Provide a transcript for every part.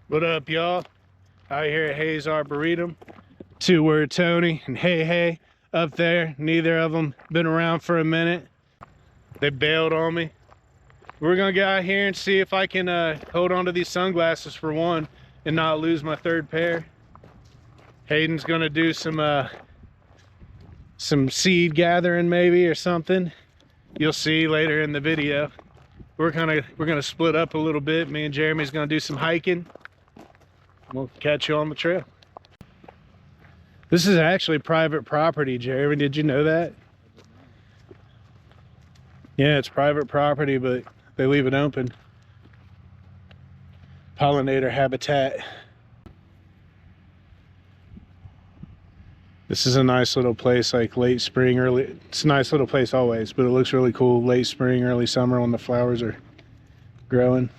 What up, y'all? Out here at Hayes Arboretum. Two-word Tony and Hey up there. Neither of them been around for a minute. They bailed on me. We're gonna get out here and see if I can hold on to these sunglasses for one and not lose my third pair. Hayden's gonna do some seed gathering maybe or something. You'll see later in the video. We're gonna split up a little bit. Me and Jeremy's gonna do some hiking. We'll catch you on the trail. This is actually private property, Jeremy. Did you know that? Yeah, it's private property, but they leave it open. Pollinator habitat. This is a nice little place, like late spring, early. It's a nice little place always, but it looks really cool late spring, early summer when the flowers are growing.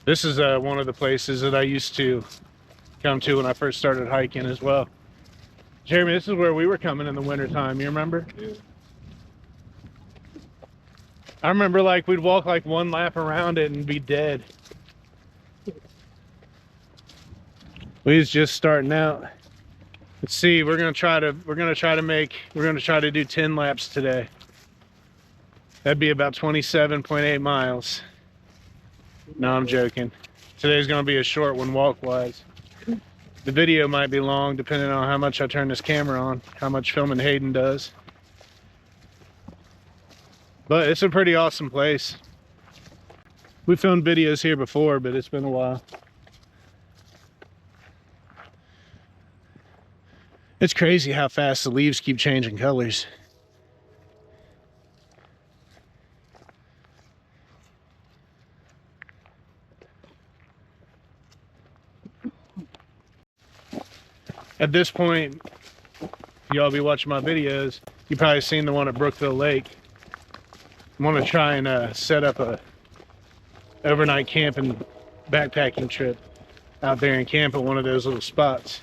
This is one of the places that I used to come to when I first started hiking as well. Jeremy, this is where we were coming in the wintertime, you remember? Yeah. I remember like we'd walk like one lap around it and be dead. We was just starting out. Let's see, we're gonna try to do 10 laps today. That'd be about 27.8 miles. No, I'm joking. Today's gonna be a short one walk-wise. The video might be long depending on how much I turn this camera on, how much filming Hayden does. But it's a pretty awesome place. We filmed videos here before, but it's been a while. It's crazy how fast the leaves keep changing colors. At this point, y'all be watching my videos, you probably seen the one at Brookville Lake. I want to try and set up a overnight camping backpacking trip out there and camp at one of those little spots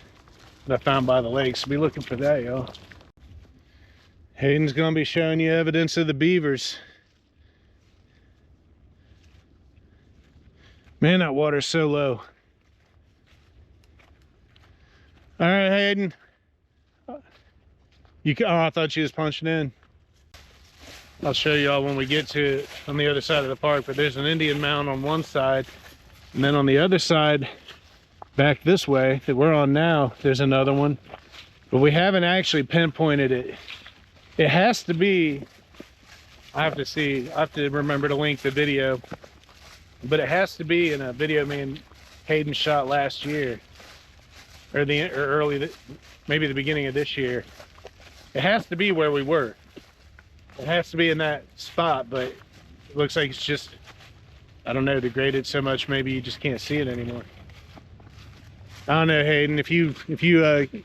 that I found by the lake. So be looking for that, y'all. Hayden's gonna be showing you evidence of the beavers. Man, that water's so low. All right, Hayden. Oh, I thought you was punching in. I'll show y'all when we get to it on the other side of the park, but there's an Indian mound on one side, and then on the other side, back this way that we're on now, there's another one, but we haven't actually pinpointed it. It has to be, I have to remember to link the video, but it has to be in a video me and Hayden shot last year, or maybe the beginning of this year. It has to be where we were. It has to be in that spot, but it looks like it's just, I don't know, degraded so much maybe you just can't see it anymore. I don't know, Hayden, if you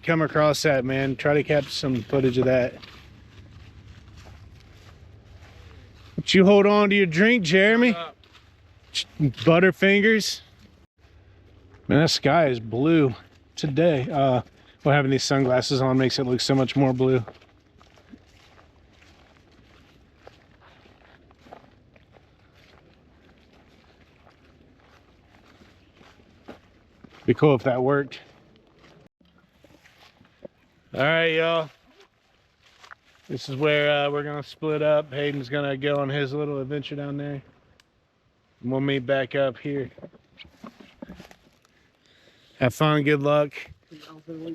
come across that, man, try to capture some footage of that. But you hold on to your drink, Jeremy. Butterfingers. Man, that sky is blue today. Well, having these sunglasses on makes it look so much more blue. Be cool if that worked. All right, y'all. This is where we're gonna split up. Hayden's gonna go on his little adventure down there, and we'll meet back up here. Have fun, good luck.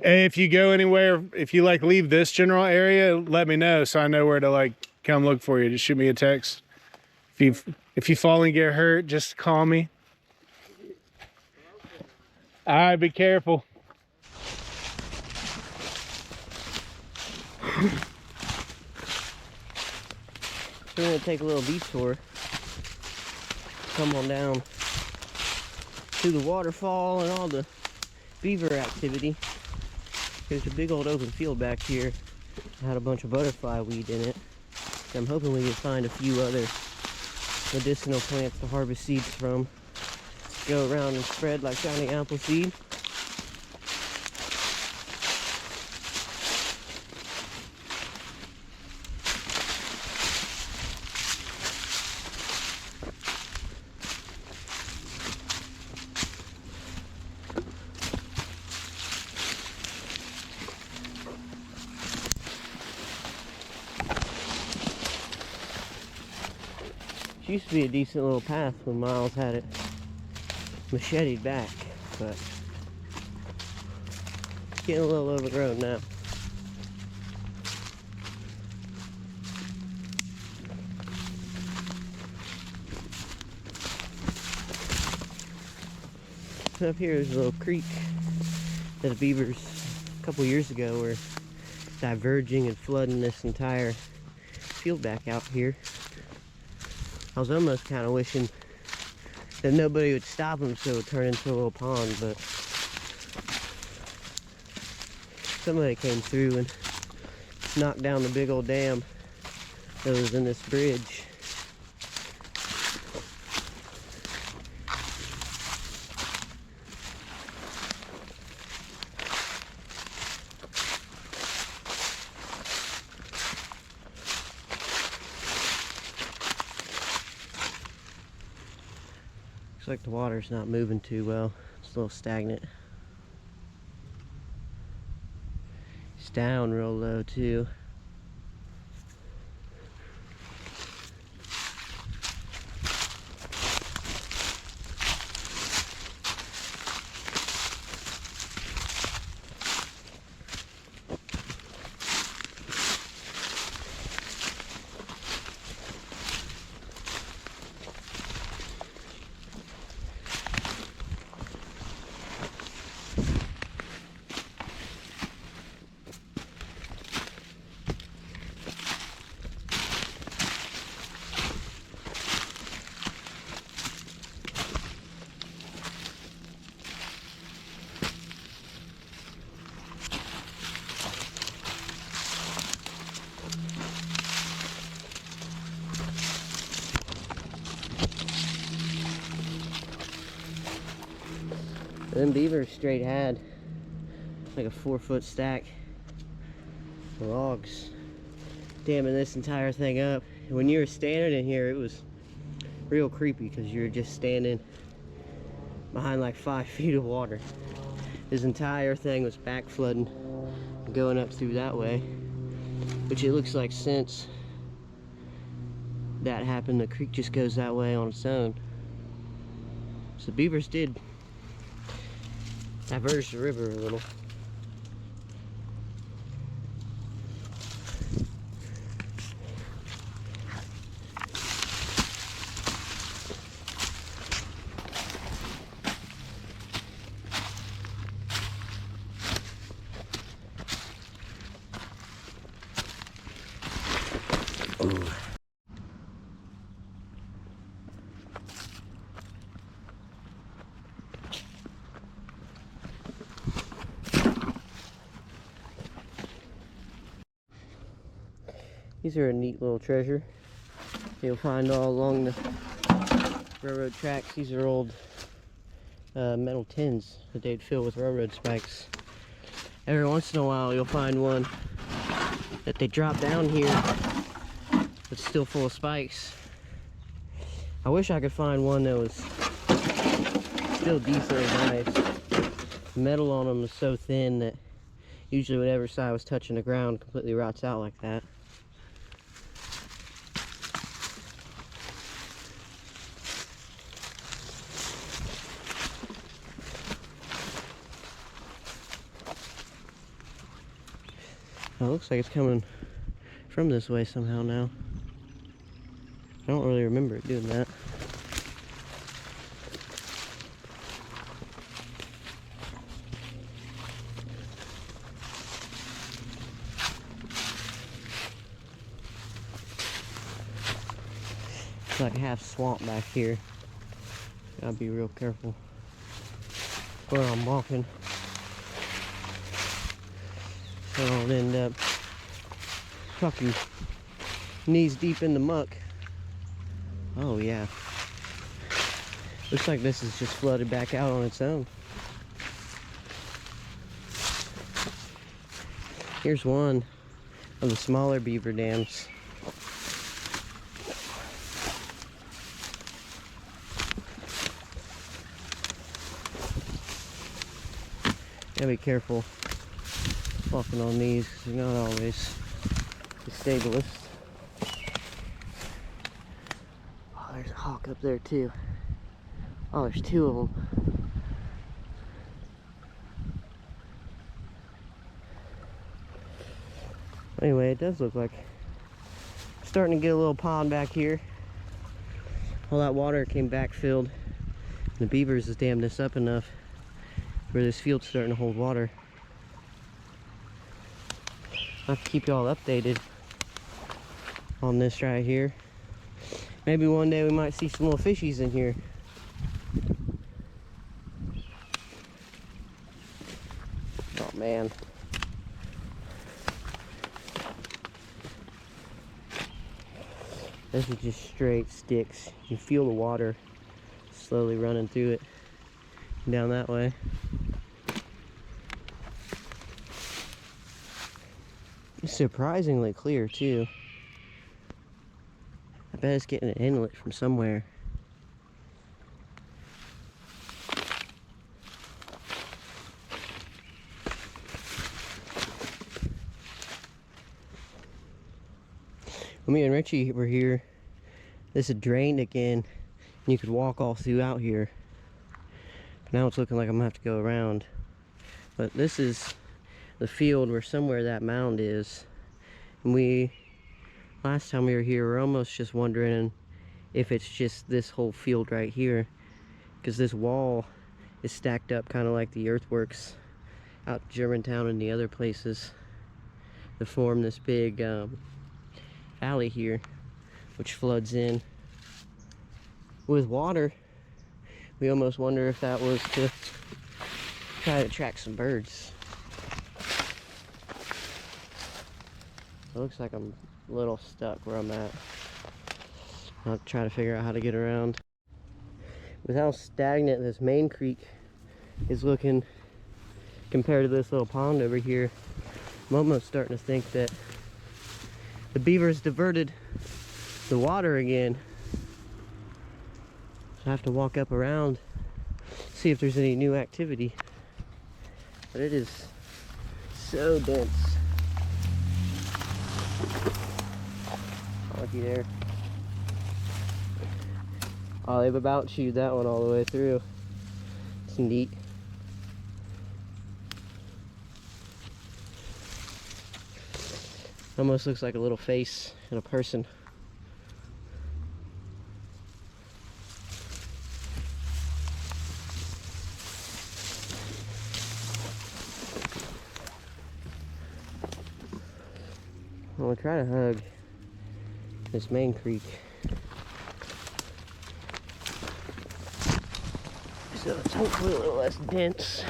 Hey, if you go anywhere, if you like leave this general area, let me know so I know where to like come look for you. Just shoot me a text. If you fall and get hurt, just call me. All right, be careful. We're gonna take a little detour. Come on down to the waterfall and all the beaver activity. There's a big old open field back here. I had a bunch of butterfly weed in it. I'm hoping we can find a few other medicinal plants to harvest seeds from. Go around and spread like shiny apple seed. It used to be a decent little path when Miles had it macheted back, but it's getting a little overgrown now. So up here is a little creek that the beavers a couple years ago were diverging and flooding this entire field back out here. I was almost kind of wishing that nobody would stop them so it would turn into a little pond, but somebody came through and knocked down the big old dam that was in this bridge. Looks like the water's not moving too well. It's a little stagnant. It's down real low too. Them beavers straight had like a 4-foot stack of logs damming this entire thing up. And when you were standing in here, it was real creepy because you were just standing behind like 5 feet of water. This entire thing was back flooding, going up through that way, which it looks like since that happened, the creek just goes that way on its own. So beavers did diverge the river a little. Ooh. These are a neat little treasure you'll find all along the railroad tracks. These are old metal tins that they'd fill with railroad spikes. Every once in a while you'll find one that they drop down here that's still full of spikes. I wish I could find one that was still decently nice. The metal on them is so thin that usually whatever side was touching the ground completely rots out like that. It looks like it's coming from this way somehow now. I don't really remember it doing that. It's like half swamp back here. Gotta be real careful where I'm walking. So I don't end up fucking knees deep in the muck. Oh yeah. Looks like this is just flooded back out on its own. Here's one of the smaller beaver dams. Gotta be careful walking on these because they're not always the stablest. Oh, there's a hawk up there too. Oh, there's two of them. Anyway, it does look like starting to get a little pond back here. All that water came back filled. The beavers has dammed this up enough where this field's starting to hold water. I'll have to keep y'all updated on this right here. Maybe one day we might see some little fishies in here. Oh man. This is just straight sticks. You feel the water slowly running through it down that way. It's surprisingly clear too. I bet it's getting an inlet from somewhere. When me and Richie were here, this had drained again, and you could walk all through out here. But now it's looking like I'm gonna have to go around. But this is the field where somewhere that mound is. And last time we were here, we were almost just wondering if it's just this whole field right here, because this wall is stacked up kind of like the earthworks out in Germantown and the other places that form this big valley here, which floods in with water. We almost wonder if that was to try to attract some birds. It looks like I'm a little stuck where I'm at. I'll try to figure out how to get around. With how stagnant this main creek is looking compared to this little pond over here, I'm almost starting to think that the beavers diverted the water again. So I have to walk up around, see if there's any new activity. But it is so dense. Looky there. Oh, they've about chewed that one all the way through. It's neat. Almost looks like a little face in a person. I'm gonna try to hug this main creek so it's hopefully a little less dense.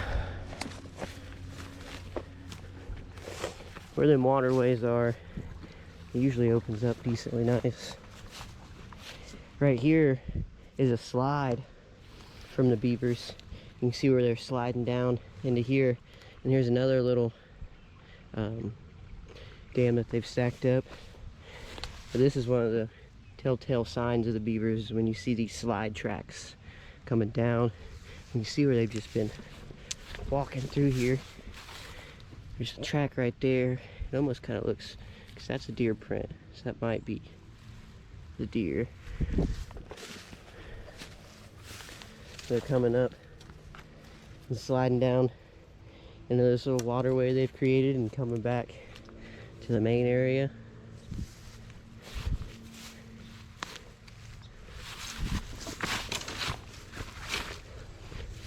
Where them waterways are, it usually opens up decently nice. Right here is a slide from the beavers. You can see where they're sliding down into here, and here's another little dam that they've stacked up. But this is one of the telltale signs of the beavers, when you see these slide tracks coming down. You can see where they've just been walking through here. There's a track right there. It almost kind of looks, because that's a deer print, so that might be the deer. They're coming up and sliding down into this little waterway they've created and coming back to the main area.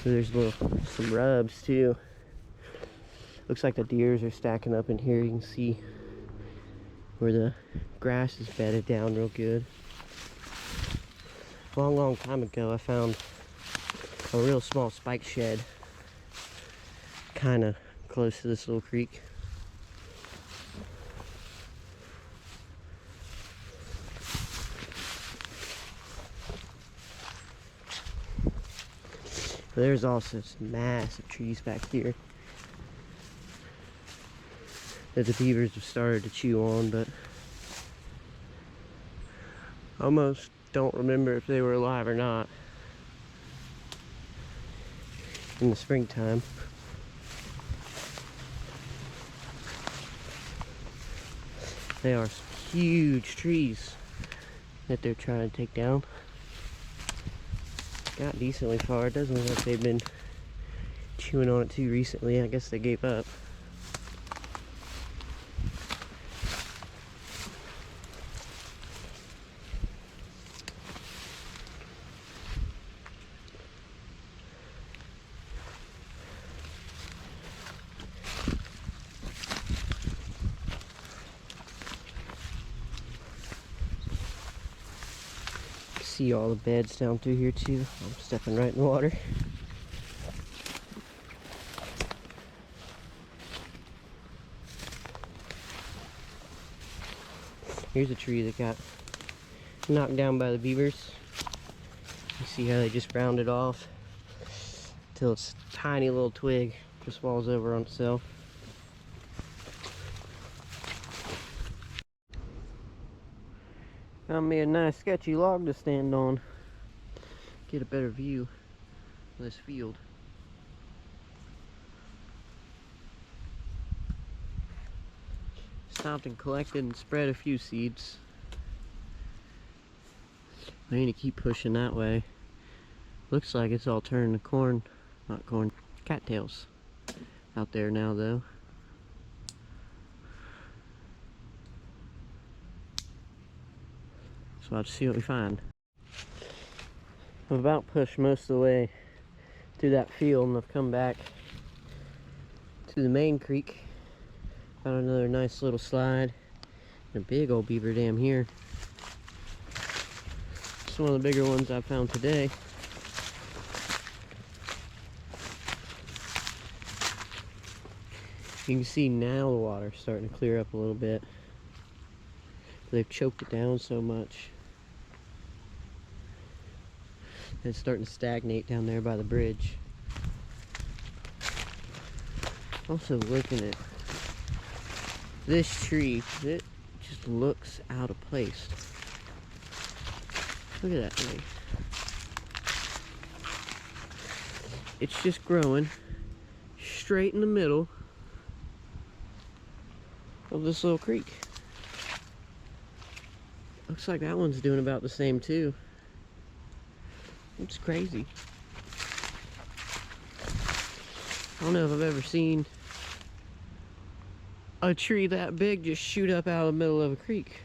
So there's some rubs too. Looks like the deers are stacking up in here. You can see where the grass is bedded down real good. A long time ago I found a real small spike shed kind of close to this little creek. There's also some massive trees back here that the beavers have started to chew on, but I almost don't remember if they were alive or not in the springtime. They are some huge trees that they're trying to take down. got decently far. It doesn't look like they've been chewing on it too recently. I guess they gave up. See all the beds down through here too. I'm stepping right in the water. Here's a tree that got knocked down by the beavers. You see how they just round it off till it's a tiny little twig just falls over on itself. Found me a nice sketchy log to stand on. Get a better view of this field. Stopped and collected and spread a few seeds. I need to keep pushing that way. Looks like it's all turned to corn, not corn, cattails out there now though. So I'll just see what we find. I've about pushed most of the way through that field and I've come back to the main creek. Found another nice little slide. And a big old beaver dam here. It's one of the bigger ones I found today. You can see now the water's starting to clear up a little bit. They've choked it down so much. It's starting to stagnate down there by the bridge. Also looking at this tree, it just looks out of place. Look at that thing. It's just growing straight in the middle of this little creek. Looks like that one's doing about the same too. It's crazy. I don't know if I've ever seen a tree that big just shoot up out of the middle of a creek.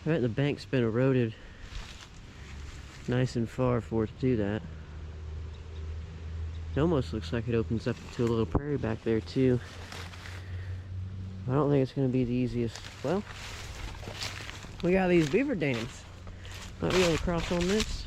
I bet the bank's been eroded nice and far for it to do that. It almost looks like it opens up to a little prairie back there too. I don't think it's going to be the easiest. Well, we got these beaver dams. Might be able to cross on this.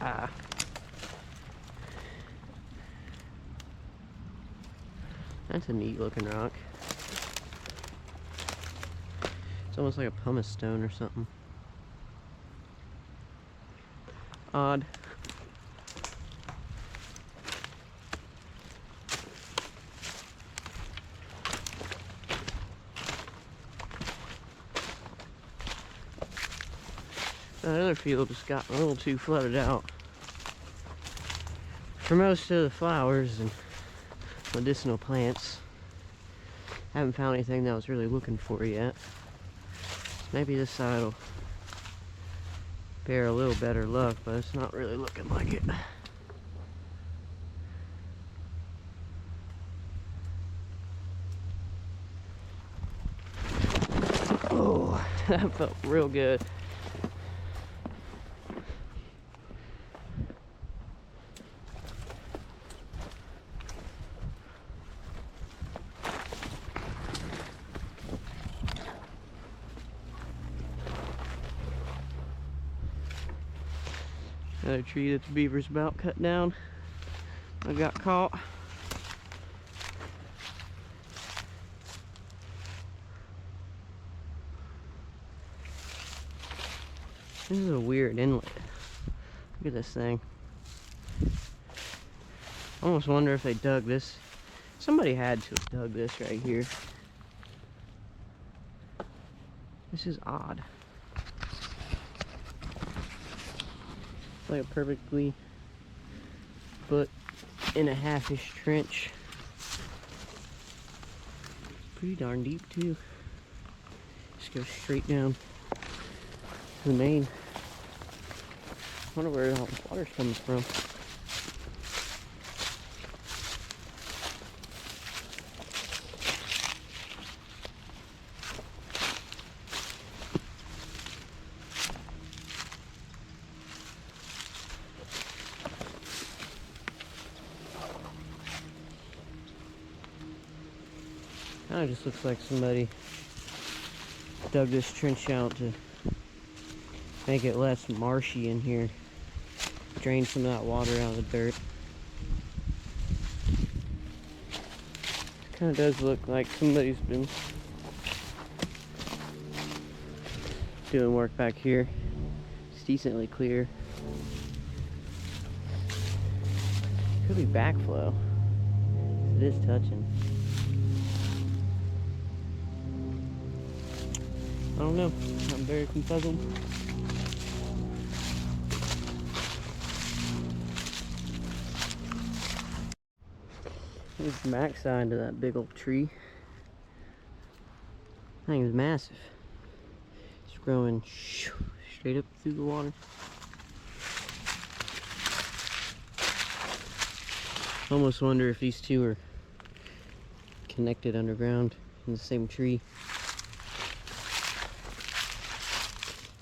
Ah. That's a neat looking rock. It's almost like a pumice stone or something. Odd. That other field just got a little too flooded out for most of the flowers and medicinal plants. Haven't found anything that I was really looking for yet. Maybe this side will bear a little better luck, but it's not really looking like it. Oh, that felt real good. Another tree that the beaver's about cut down. I got caught. This is a weird inlet. Look at this thing. I almost wonder if they dug this. Somebody had to have dug this right here. This is odd. It's like a perfectly 1.5-inch trench. Pretty darn deep too. Just go straight down to the main. I wonder where all the water's coming from. Kind of just looks like somebody dug this trench out to make it less marshy in here. Drain some of that water out of the dirt. Kind of does look like somebody's been doing work back here. It's decently clear. Could be backflow. It is touching. I don't know. I'm very confuzzled. Here's the backside of that big old tree. That thing is massive. It's growing straight up through the water. I almost wonder if these two are connected underground in the same tree.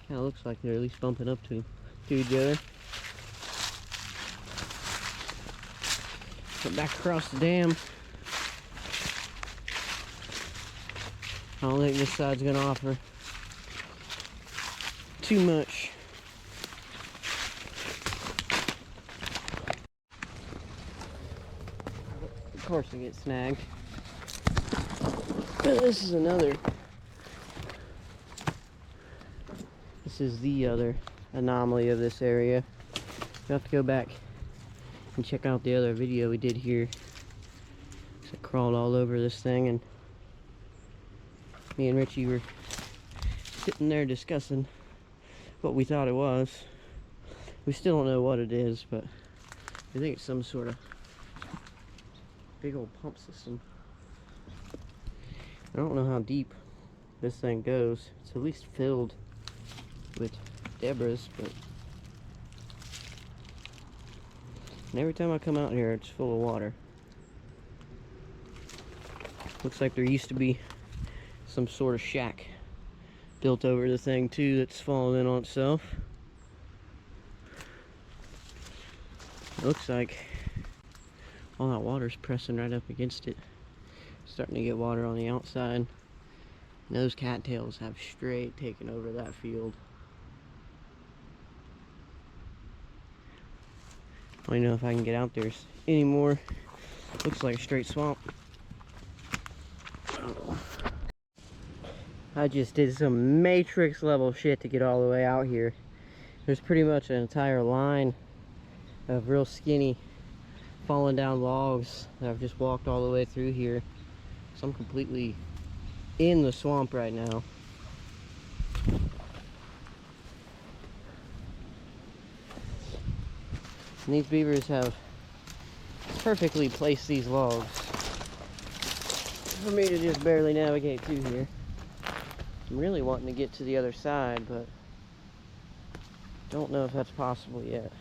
Kind of looks like they're at least bumping up to each other. Come back across the dam. I don't think this side's gonna offer too much. Of course I get snagged. But this is another. This is the other anomaly of this area. We have to go back and check out the other video we did here. I crawled all over this thing, and me and Richie were sitting there discussing what we thought it was. We still don't know what it is, but I think it's some sort of big old pump system. I don't know how deep this thing goes. It's at least filled with debris, but and every time I come out here it's full of water. Looks like there used to be some sort of shack built over the thing too that's fallen in on itself. It looks like all that water's pressing right up against it. Starting to get water on the outside. And those cattails have straight taken over that field. I don't know if I can get out there anymore. Looks like a straight swamp. I just did some Matrix level shit to get all the way out here. There's pretty much an entire line of real skinny falling down logs that I've just walked all the way through here. So I'm completely in the swamp right now. And these beavers have perfectly placed these logs for me to just barely navigate through here. I'm really wanting to get to the other side, but don't know if that's possible yet.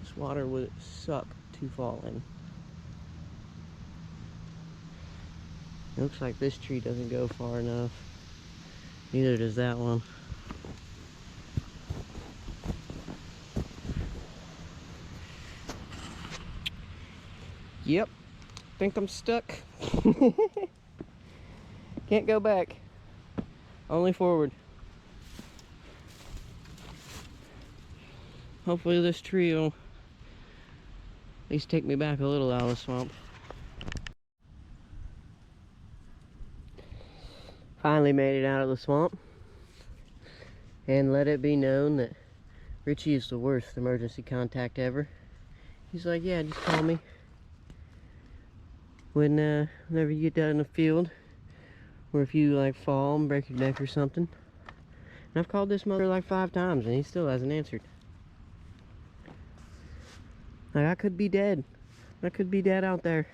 This water would suck to fall in. It looks like this tree doesn't go far enough. Neither does that one. Yep, think I'm stuck. Can't go back, only forward. Hopefully this tree will at least take me back a little out of the swamp. Finally made it out of the swamp, and let it be known that Richie is the worst emergency contact ever. He's like, yeah, just call me. whenever you get down in the field, or if you like fall and break your neck or something. And I've called this mother like 5 times and he still hasn't answered. Like, I could be dead. I could be dead out there.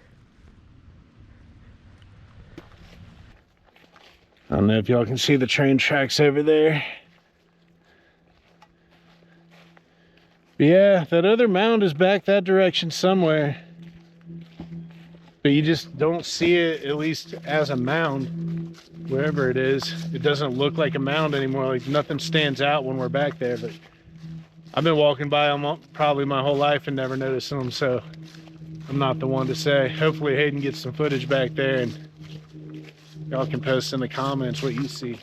I don't know if y'all can see the train tracks over there. But yeah, that other mound is back that direction somewhere. But you just don't see it, at least as a mound, wherever it is. It doesn't look like a mound anymore. Like nothing stands out when we're back there. But I've been walking by them probably my whole life and never noticed them, so I'm not the one to say. Hopefully Hayden gets some footage back there and y'all can post in the comments what you see.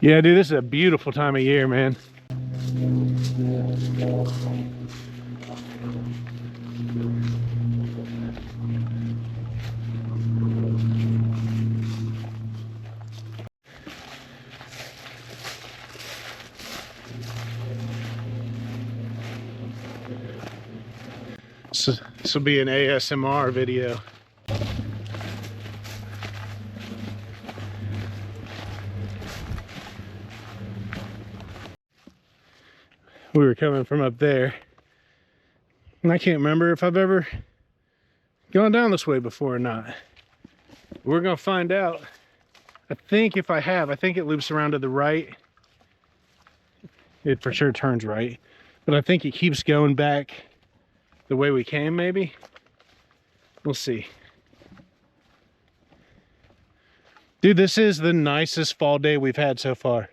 Yeah, dude, this is a beautiful time of year, man. So this will be an ASMR video. We were coming from up there, and I can't remember if I've ever gone down this way before or not. We're gonna find out. I think if I have, I think it loops around to the right. It for sure turns right, but I think it keeps going back the way we came, maybe. We'll see. Dude, this is the nicest fall day we've had so far.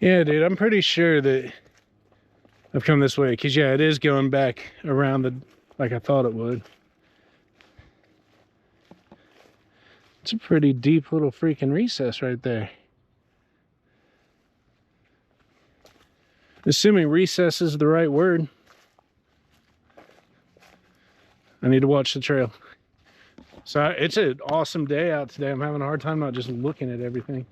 Yeah, dude, I'm pretty sure that I've come this way, because yeah, it is going back around the like I thought it would. It's a pretty deep little freaking recess right there. Assuming recess is the right word. I need to watch the trail. So it's an awesome day out today. I'm having a hard time not just looking at everything.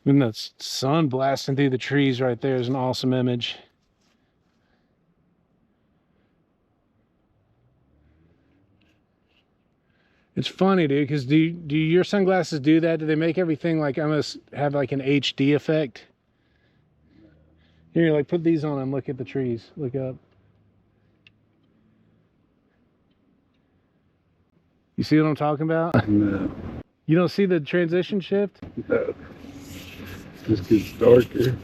And the sun blasting through the trees right there is an awesome image. It's funny, dude, because do your sunglasses do that? Do they make everything like almost have like an HD effect? Here, like put these on and look at the trees. Look up. You see what I'm talking about? No. You don't see the transition shift? No. Just gets darker.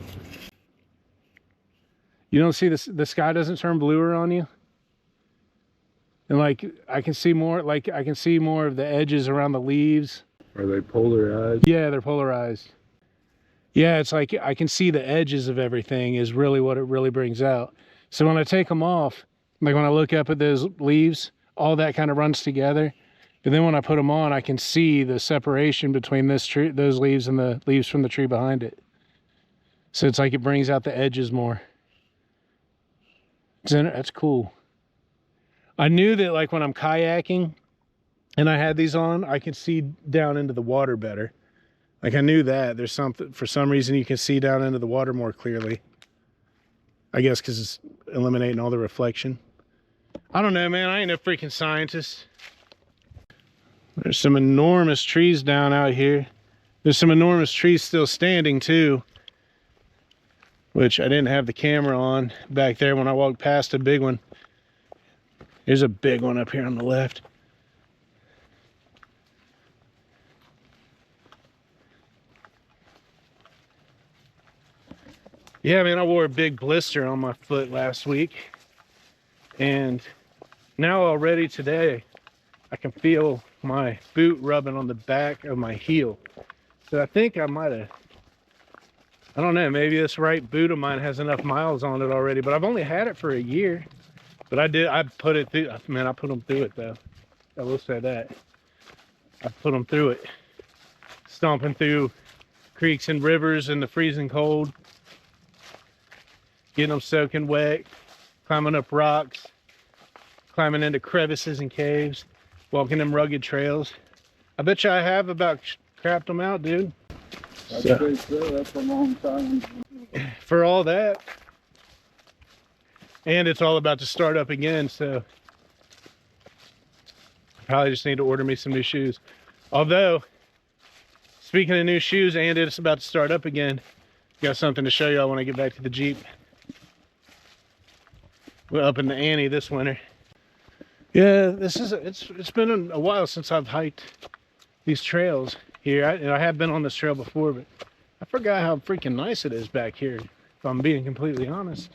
You don't see the sky doesn't turn bluer on you? And like I can see more of the edges around the leaves. Are they polarized? Yeah, they're polarized. Yeah, it's like I can see the edges of everything is really what it really brings out. So when I take them off, like when I look up at those leaves, all that kind of runs together. But then when I put them on, I can see the separation between this tree, those leaves, and the leaves from the tree behind it. So it's like it brings out the edges more. That's cool. I knew that like when I'm kayaking and I had these on, I could see down into the water better. Like I knew that there's something, for some reason you can see down into the water more clearly. I guess because it's eliminating all the reflection. I don't know, man. I ain't no freaking scientist. There's some enormous trees down out here. There's some enormous trees still standing too, which I didn't have the camera on back there when I walked past a big one. There's a big one up here on the left. Yeah, man, I wore a big blister on my foot last week. And now already today, I can feel my boot rubbing on the back of my heel. So I think I might have I don't know, maybe this right boot of mine has enough miles on it already, but I've only had it for a year. But I put it through, man, I put them through it though. I will say that. I put them through it. Stomping through creeks and rivers in the freezing cold. Getting them soaking wet. Climbing up rocks. Climbing into crevices and caves. Walking them rugged trails. I bet you I have about crapped them out, dude. I'd say so. That's a long time. For all that. And it's all about to start up again, so I probably just need to order me some new shoes. Although, speaking of new shoes, and it's about to start up again, got something to show y'all when I get back to the Jeep. We're up in the Annie this winter. Yeah, it's been a while since I've hiked these trails here. I have been on this trail before, but I forgot how freaking nice it is back here, if I'm being completely honest.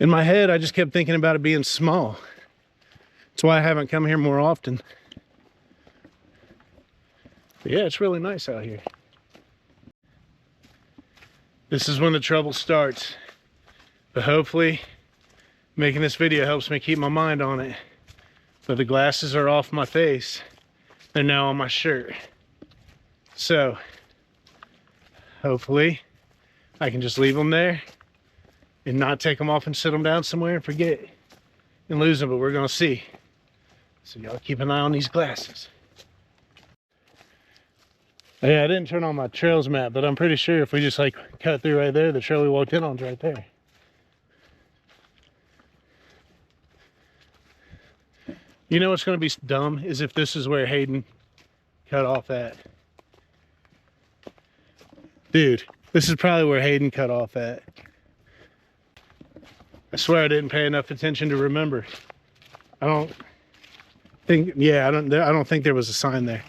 In my head, I just kept thinking about it being small. That's why I haven't come here more often. But yeah, it's really nice out here. This is when the trouble starts. But hopefully, making this video helps me keep my mind on it. But the glasses are off my face. They're now on my shirt. So, hopefully, I can just leave them there and not take them off and sit them down somewhere and forget and lose them, but we're gonna see. So y'all keep an eye on these glasses. Yeah, I didn't turn on my trails map, but I'm pretty sure if we just like cut through right there, the trail we walked in on's right there. You know what's gonna be dumb is if this is where Hayden cut off at. Dude, this is probably where Hayden cut off at. I swear I didn't pay enough attention to remember. I don't think, yeah, I don't think there was a sign there.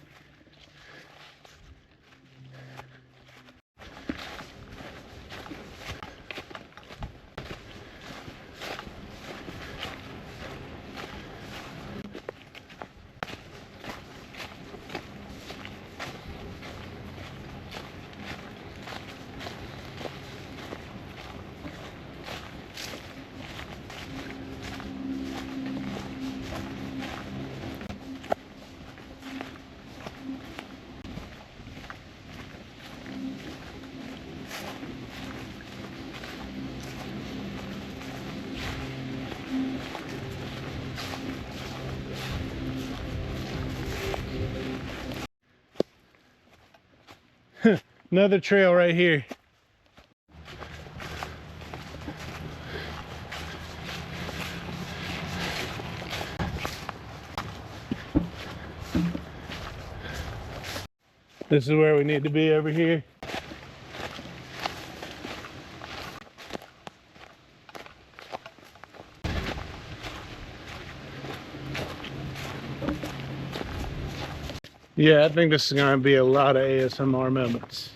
Another trail right here. This is where we need to be over here. Yeah, I think this is going to be a lot of ASMR moments.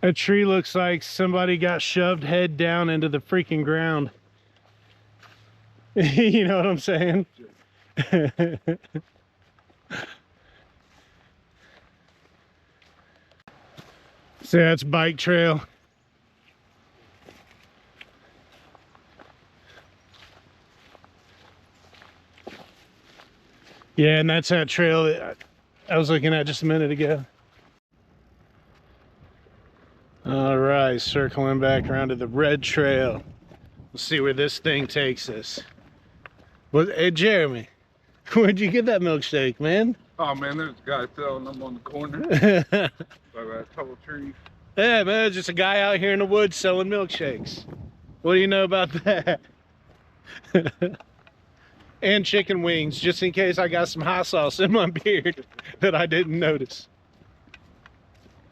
That tree looks like somebody got shoved head down into the freaking ground. You know what I'm saying? So that's bike trail. Yeah, and that's that trail that I was looking at just a minute ago. All right, circling back around to the red trail. We'll see where this thing takes us. But hey, Jeremy, where'd you get that milkshake, man? Oh man, there's a guy selling them on the corner. By that tall tree. Yeah, man, there's just a guy out here in the woods selling milkshakes. What do you know about that? And chicken wings, just in case I got some hot sauce in my beard that I didn't notice.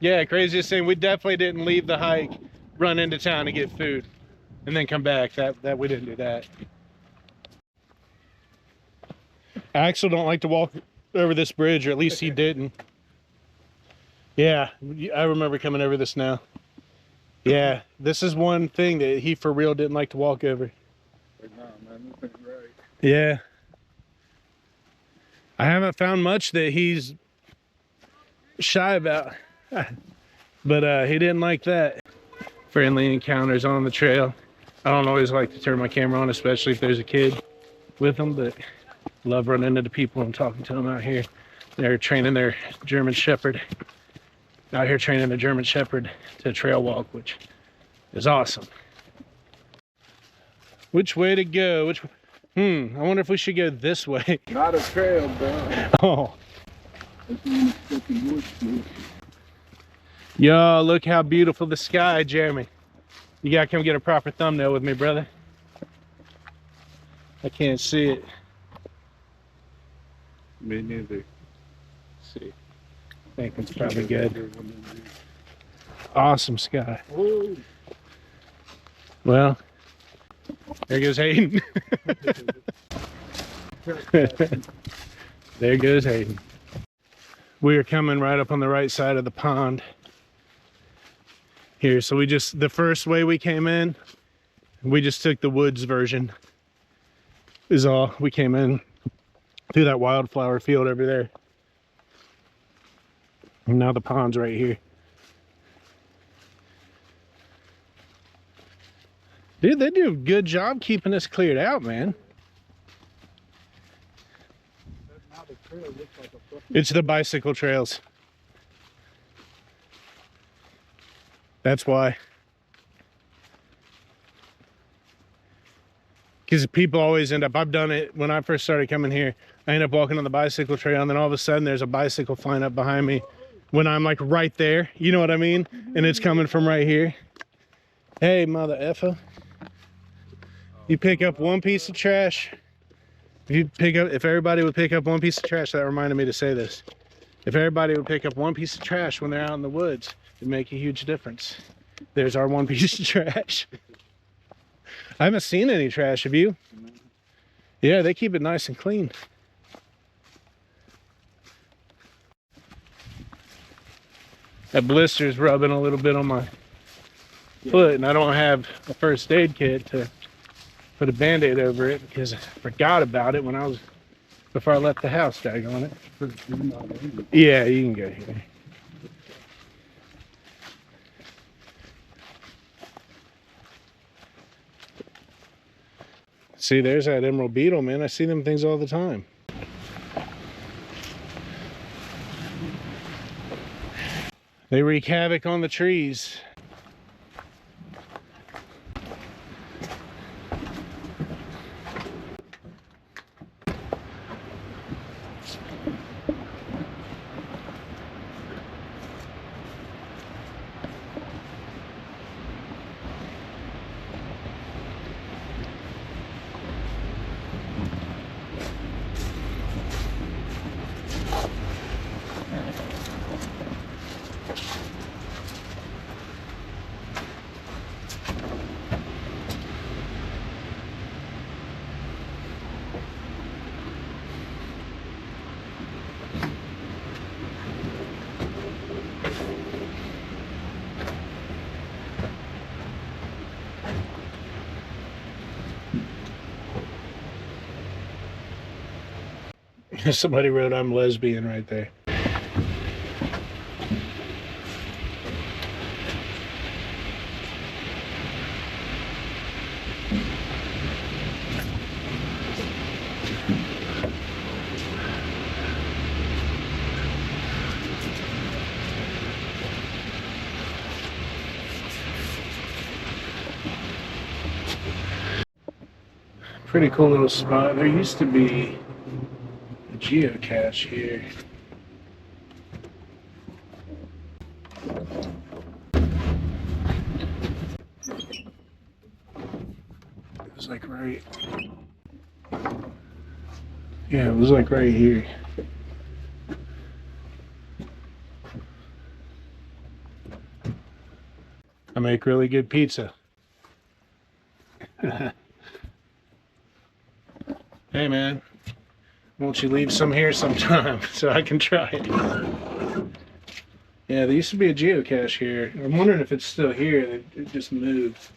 Yeah, craziest thing, we definitely didn't leave the hike, run into town to get food, and then come back. That we didn't do that. Axel don't like to walk over this bridge, or at least he didn't. Yeah, I remember coming over this now. Yeah, this is one thing that he for real didn't like to walk over. But nah, man, this ain't right. Yeah. I haven't found much that he's shy about, but he didn't like that. Friendly encounters on the trail. I don't always like to turn my camera on, especially if there's a kid with them, but love running into people and talking to them out here. They're training their German Shepherd. Out here training a German Shepherd to trail walk, which is awesome. Which way to go? I wonder if we should go this way. Not a trail, bro. Oh. Yo, look how beautiful the sky, Jeremy. You gotta come get a proper thumbnail with me, brother. I can't see it. Me neither. Let's see. I think it's probably good. Awesome sky. Whoa. Well, there goes Hayden. There goes Hayden. We are coming right up on the right side of the pond here. So the first way we came in, we just took the woods version is all. We came in through that wildflower field over there. And now the pond's right here. Dude, they do a good job keeping this cleared out, man. It's the bicycle trails. That's why. Because people always end up, I've done it when I first started coming here. I end up walking on the bicycle trail, and then all of a sudden there's a bicycle flying up behind me when I'm like right there. You know what I mean? And it's coming from right here. Hey, mother effer. You pick up one piece of trash. If everybody would pick up one piece of trash, that reminded me to say this. If everybody would pick up one piece of trash when they're out in the woods, it'd make a huge difference. There's our one piece of trash. I haven't seen any trash, have you? Yeah, they keep it nice and clean. That blister's rubbing a little bit on my foot, and I don't have a first aid kit to put a band-aid over it because I forgot about it before I left the house, daggone it. Yeah, you can go here. See, there's that emerald beetle, man. I see them things all the time. They wreak havoc on the trees. Somebody wrote I'm lesbian right there. Pretty cool little spot. There used to be geocache here. It was like right. Yeah, it was like right here. I make really good pizza. Hey man, won't you leave some here sometime so I can try it? Yeah, there used to be a geocache here. I'm wondering if it's still here. It just moved.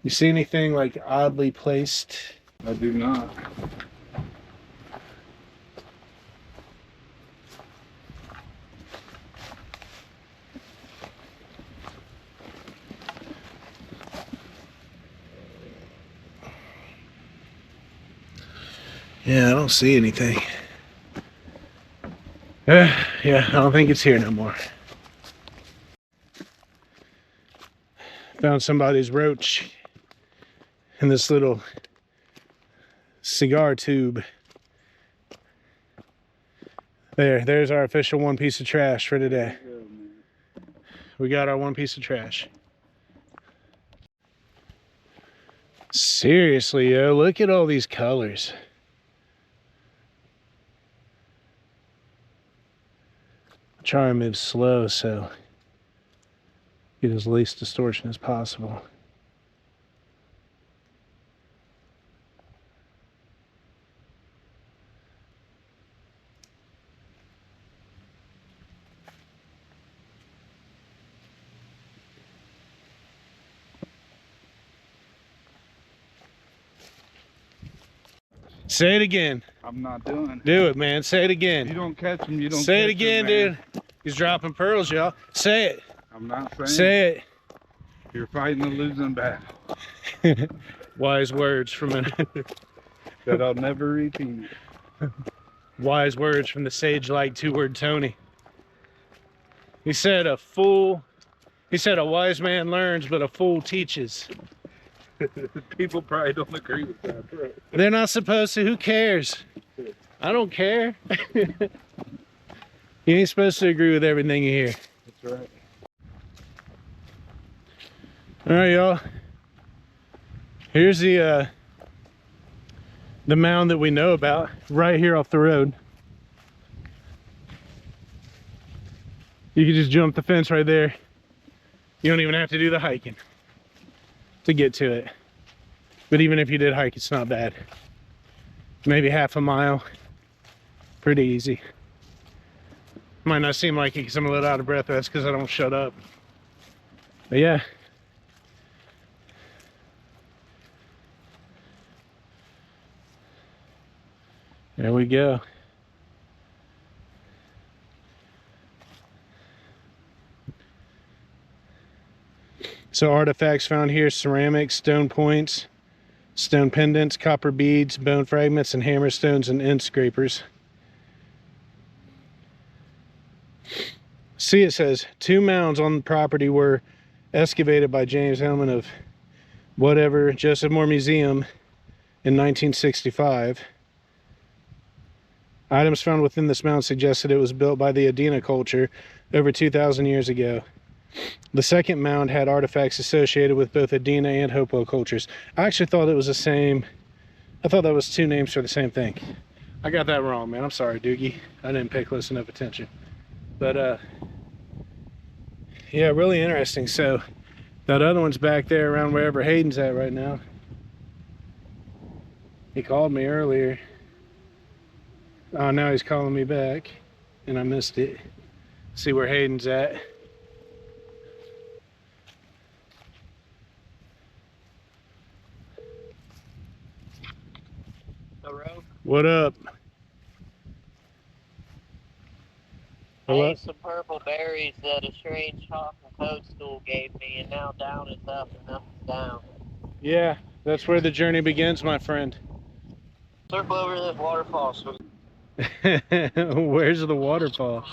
You see anything like oddly placed? I do not. Yeah, I don't see anything. Yeah, I don't think it's here no more. Found somebody's roach in this little cigar tube. There's our official one piece of trash for today. We got our one piece of trash. Seriously, yo, look at all these colors. Try and move slow so get as least distortion as possible. Say it again. I'm not doing. Do it, man. Say it again. You don't catch him. You don't. Say it catch again, him, dude. He's dropping pearls, y'all. Say it. I'm not saying. Say it. You're fighting a losing battle. Wise words from an That I'll never repeat. wise words from the sage-like two-word Tony. He said a wise man learns, but a fool teaches. People probably don't agree with that, bro. They're not supposed to. Who cares? I don't care. You ain't supposed to agree with everything you hear. That's right. All right, y'all. Here's the mound that we know about, right here off the road. You can just jump the fence right there. You don't even have to do the hiking to get to it. But even if you did hike, it's not bad. Maybe half a mile. Pretty easy. Might not seem like it because I'm a little out of breath. That's because I don't shut up. But yeah. There we go. So artifacts found here: ceramics, stone points, stone pendants, copper beads, bone fragments, and hammerstones and end scrapers. See, it says 2 mounds on the property were excavated by James Hellman of whatever Joseph Moore Museum in 1965. Items found within this mound suggested it was built by the Adena culture over 2,000 years ago. The second mound had artifacts associated with both Adena and Hopewell cultures. I actually thought it was the same. I thought that was 2 names for the same thing. I got that wrong, man. I'm sorry, Doogie. I didn't pay close enough attention. But, yeah, really interesting. So, that other one's back there around wherever Hayden's at right now. He called me earlier. Oh, now he's calling me back, and I missed it. See where Hayden's at. Hello? What up? I Hello? ate some purple berries that a strange hawk and toadstool gave me, and now down is up and up is down. Yeah, that's where the journey begins, my friend. Circle over to this waterfall. So Where's the waterfall?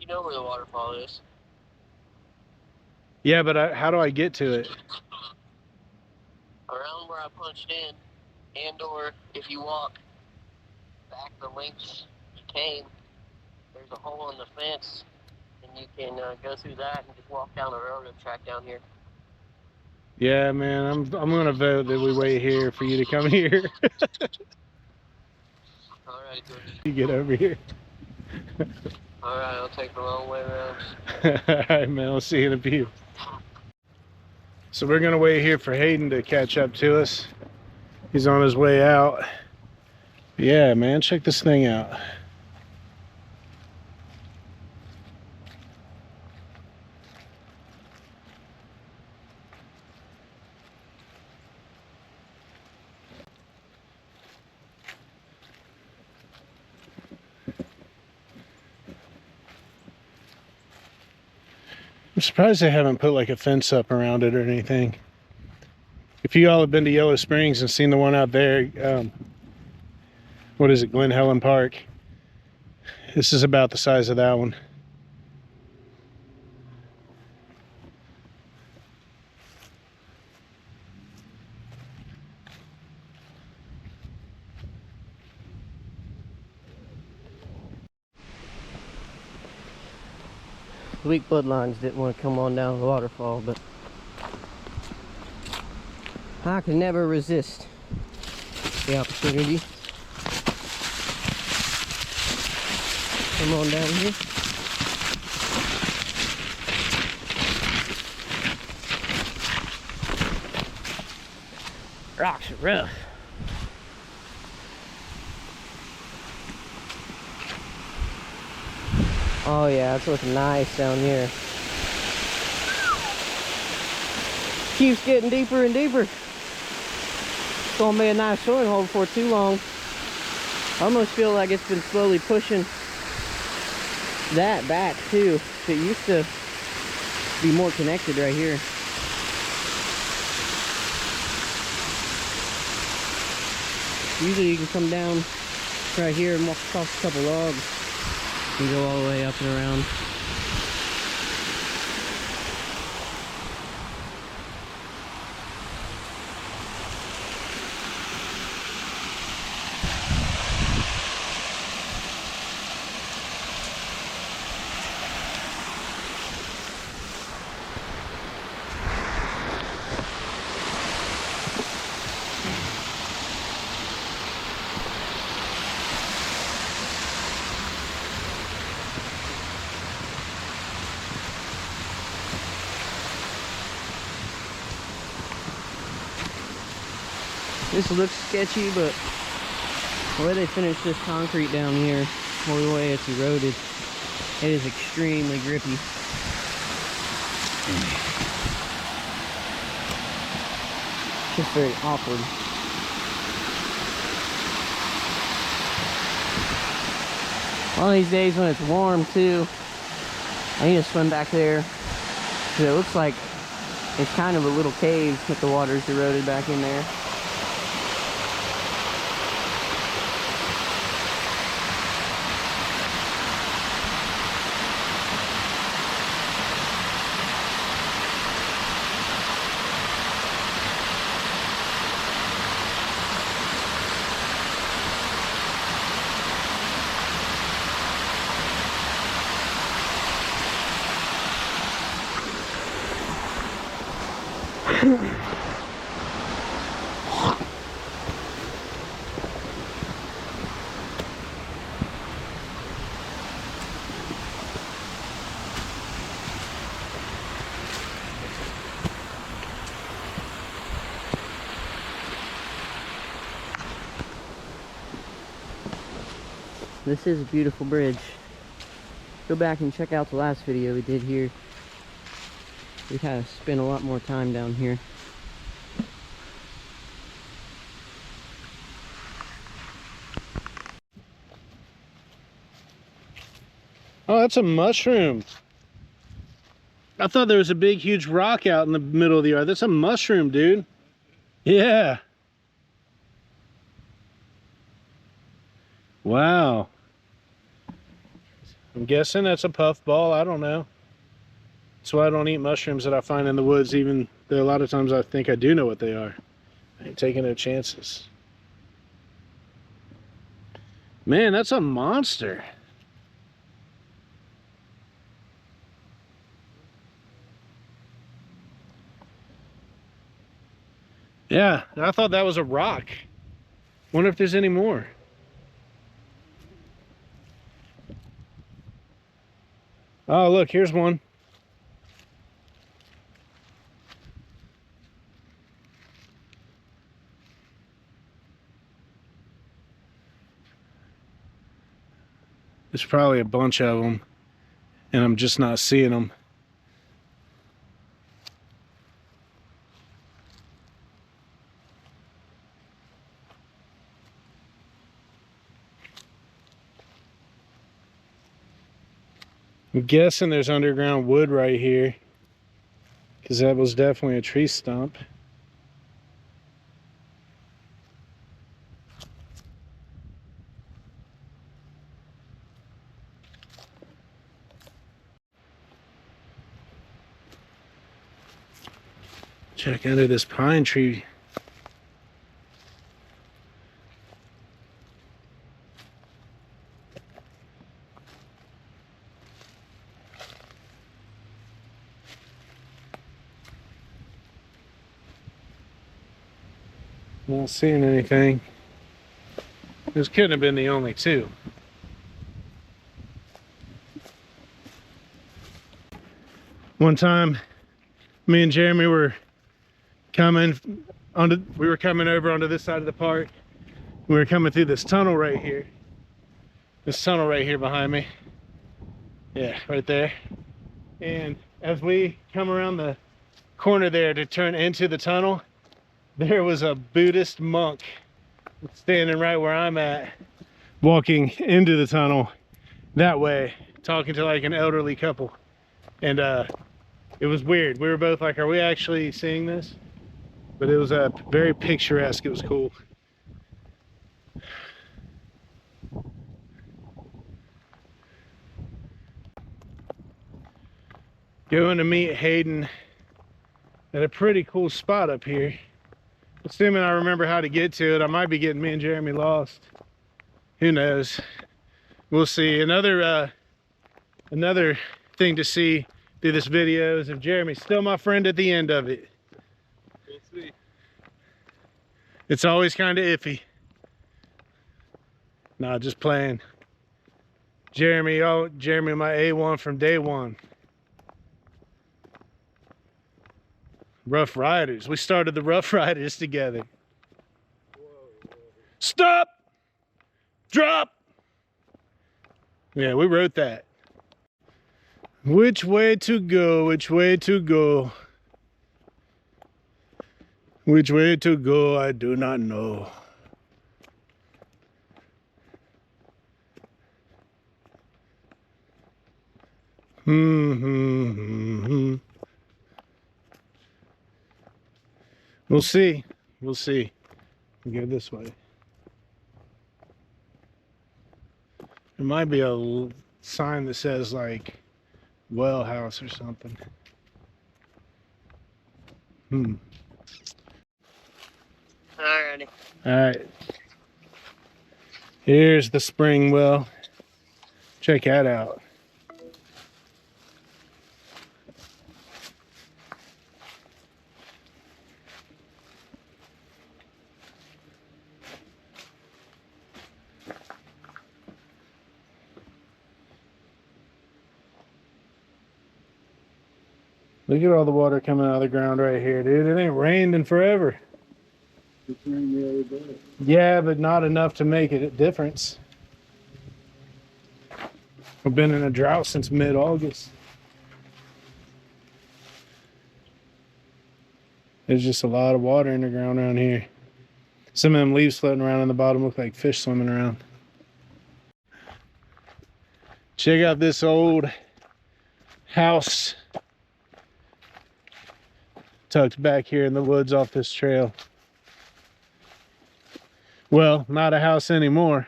you know where the waterfall is. Yeah, but how do I get to it? Around where I punched in, and or if you walk back the lengths you came, there's a hole in the fence, and you can go through that and just walk down the railroad track down here. Yeah, man, I'm gonna vote that we wait here for you to come here. Alright, good. You get over here. Alright, I'll take the long way around. Alright, man, I'll see you in a few. So we're gonna wait here for Hayden to catch up to us. He's on his way out. Yeah, man, check this thing out. I'm surprised they haven't put like a fence up around it or anything. If you all have been to Yellow Springs and seen the one out there, what is it, Glen Helen Park? This is about the size of that one. Weak bloodlines didn't want to come on down the waterfall, but I could never resist the opportunity. Come on down here. Rocks are rough. Oh yeah, it's looking nice down here. Keeps getting deeper and deeper. It's gonna be a nice swimming hole before too long. I almost feel like it's been slowly pushing that back too. It used to be more connected right here. Usually you can come down right here and walk across a couple logs and go all the way up and around. This looks sketchy, but the way they finished this concrete down here, or the way it's eroded, it is extremely grippy. Just very awkward. One of these days when it's warm too, I need to swim back there, because it looks like it's kind of a little cave with the water's eroded back in there. This is a beautiful bridge. Go back and check out the last video we did here. We kind of spent a lot more time down here. Oh, that's a mushroom. I thought there was a big, huge rock out in the middle of the yard. That's a mushroom, dude. Yeah. Wow. I'm guessing that's a puffball. I don't know. That's why I don't eat mushrooms that I find in the woods, even though a lot of times I think I do know what they are. I ain't taking no chances. Man, that's a monster. Yeah, I thought that was a rock. Wonder if there's any more. Oh, look, here's one. There's probably a bunch of them, and I'm just not seeing them. I'm guessing there's underground wood right here. because that was definitely a tree stump. Check under this pine tree. Not seeing anything. This couldn't have been the only two. One time, me and Jeremy were coming over onto this side of the park. We were coming through this tunnel right here. This tunnel right here behind me. Yeah, right there. And as we come around the corner there to turn into the tunnel, there was a Buddhist monk standing right where I'm at, walking into the tunnel that way, talking to like an elderly couple. And it was weird. We were both like, are we actually seeing this? But it was very picturesque. It was cool. Going to meet Hayden at a pretty cool spot up here. Assuming I remember how to get to it. I might be getting me and Jeremy lost. Who knows? We'll see. Another thing to see through this video is if Jeremy's still my friend at the end of it. We'll see. It's always kind of iffy. Nah, just playing. Jeremy my A1 from day one. Rough Riders. We started the Rough Riders together. Whoa. Stop! Drop! Yeah, we wrote that. Which way to go? Which way to go? Which way to go? I do not know. We'll see. We'll see. We'll go this way. There might be a sign that says like well house or something. Alrighty. Alright. Here's the spring well. Check that out. Look at all the water coming out of the ground right here, dude. It ain't rained in forever. It rained the other day. Yeah, but not enough to make it a difference. We've been in a drought since mid-August. There's just a lot of water in the ground around here. Some of them leaves floating around on the bottom look like fish swimming around. Check out this old house tucked back here in the woods off this trail. Well, not a house anymore,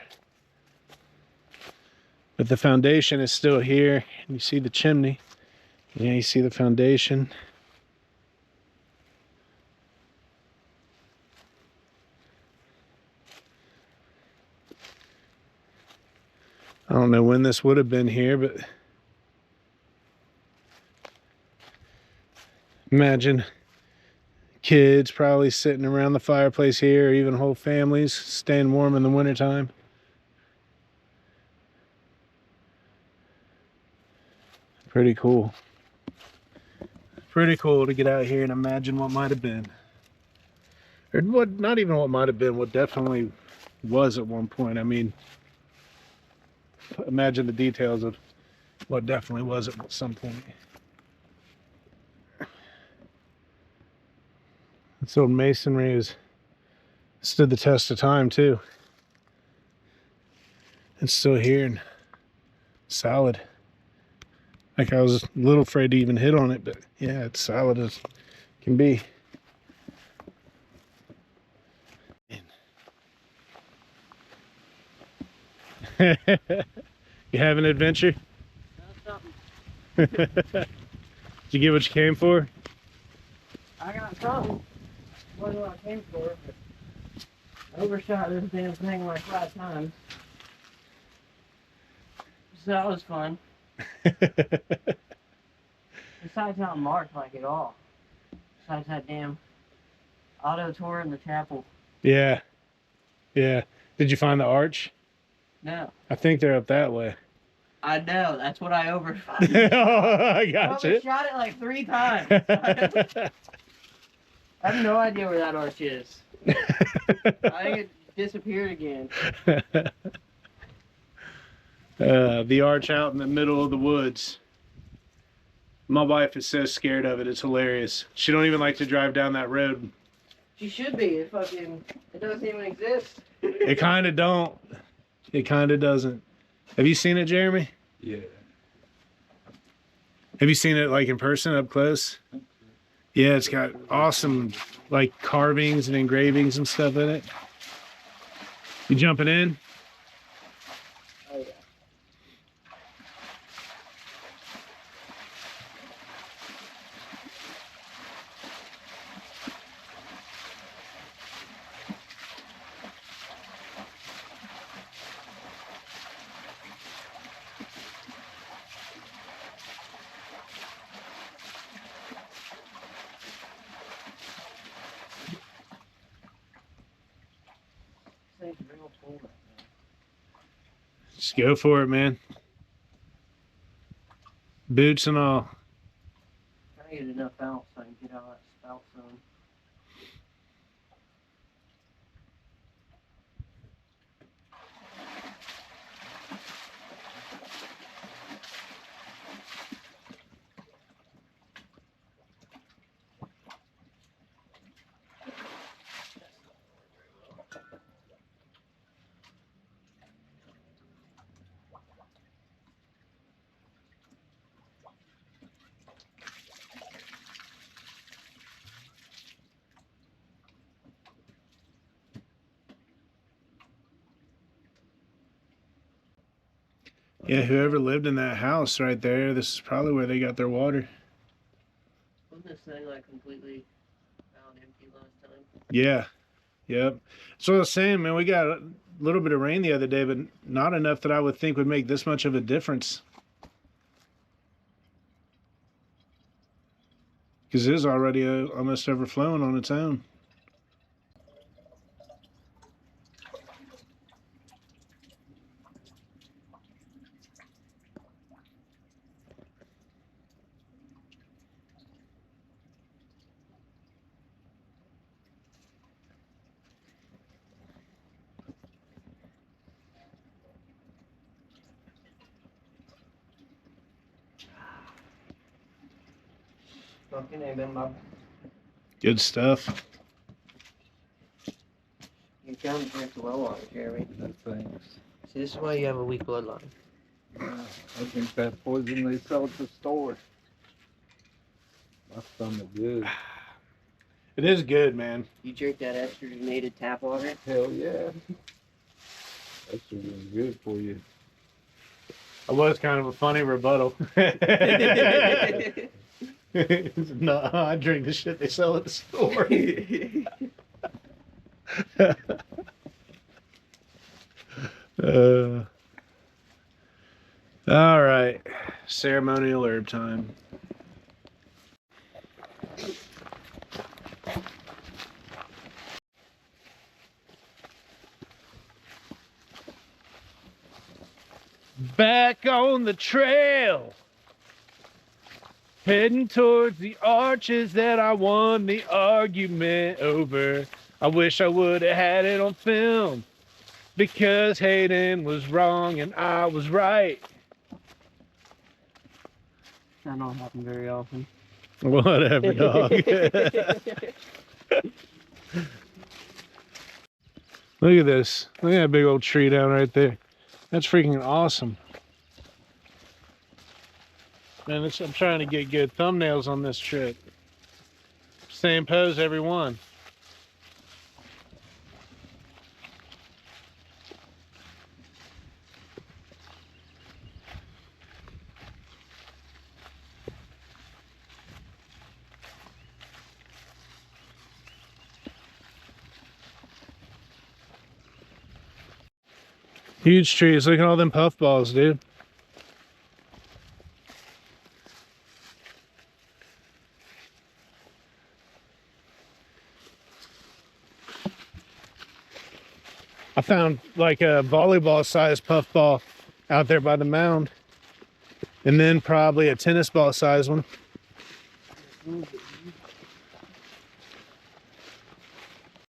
but the foundation is still here. You see the chimney. Yeah, you see the foundation. I don't know when this would have been here, but imagine kids probably sitting around the fireplace here, or even whole families staying warm in the wintertime. Pretty cool. Pretty cool to get out here and imagine what might have been. Or what, not even what might have been, what definitely was at one point. I mean, imagine the details of what definitely was at some point. This old masonry has stood the test of time too. It's still here and solid. Like I was a little afraid to even hit on it, but yeah, it's solid as can be. You have an adventure? Did you get what you came for? I got something. Wasn't what I came for, but I overshot this damn thing like 5 times. So that was fun. Besides how marked like it all. Besides that damn auto tour in the chapel. Yeah. Yeah. Did you find the arch? No. I think they're up that way. I know, that's what I overshot. I got I you. overshot it like 3 times. I have no idea where that arch is. I think it disappeared again. The arch out in the middle of the woods. My wife is so scared of it, it's hilarious. She don't even like to drive down that road. She should be. It doesn't even exist. It kind of don't. It kind of doesn't. Have you seen it, Jeremy? Yeah. Have you seen it like in person, up close? Yeah, it's got awesome like carvings and engravings and stuff in it. You jumping in? Oh, yeah. This thing's real full right now. Just go for it, man. Boots and all. Trying to get enough out so I can get out of that spout zone. Yeah, whoever lived in that house right there, this is probably where they got their water. Wasn't this thing like completely found empty last time? Yeah. Yep. So I was saying, man, we got a little bit of rain the other day, but not enough that I would think would make this much of a difference. Because it is already almost overflowing on its own. Fucking A, Ben Bob. Good stuff. You found to drink the well water, Jeremy. No thanks. See, this is why you have a weak bloodline. I think that poison they sell at the store. My stomach good. It is good, man. You drink that estrogenated tap water? Hell yeah. That's really good for you. It was kind of a funny rebuttal. No, I drink the shit they sell at the store. All right, ceremonial herb time. Back on the trail, heading towards the arches that I won the argument over. I wish I would have had it on film, because Hayden was wrong and I was right. That don't happen very often. Whatever, dog. Look at this. Look at that big old tree down right there. That's freaking awesome. Man, I'm trying to get good thumbnails on this trip. Same pose every one. Huge trees. Look at all them puffballs, dude. I found like a volleyball sized puffball out there by the mound. And then probably a tennis ball size one. Look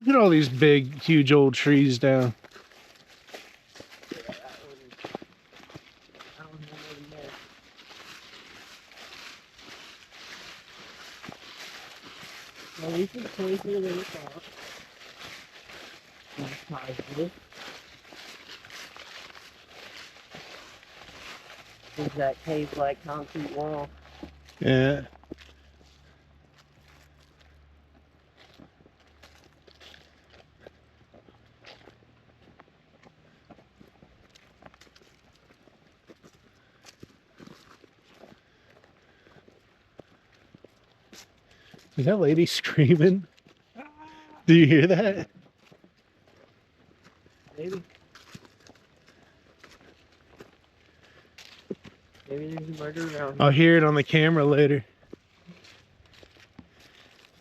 at all these big, huge old trees down. Well, these are 23 little spots. Positive. There's that cave-like concrete wall. Yeah. Is that lady screaming? Do you hear that? Maybe. Maybe there's a murder around here. I'll hear it on the camera later.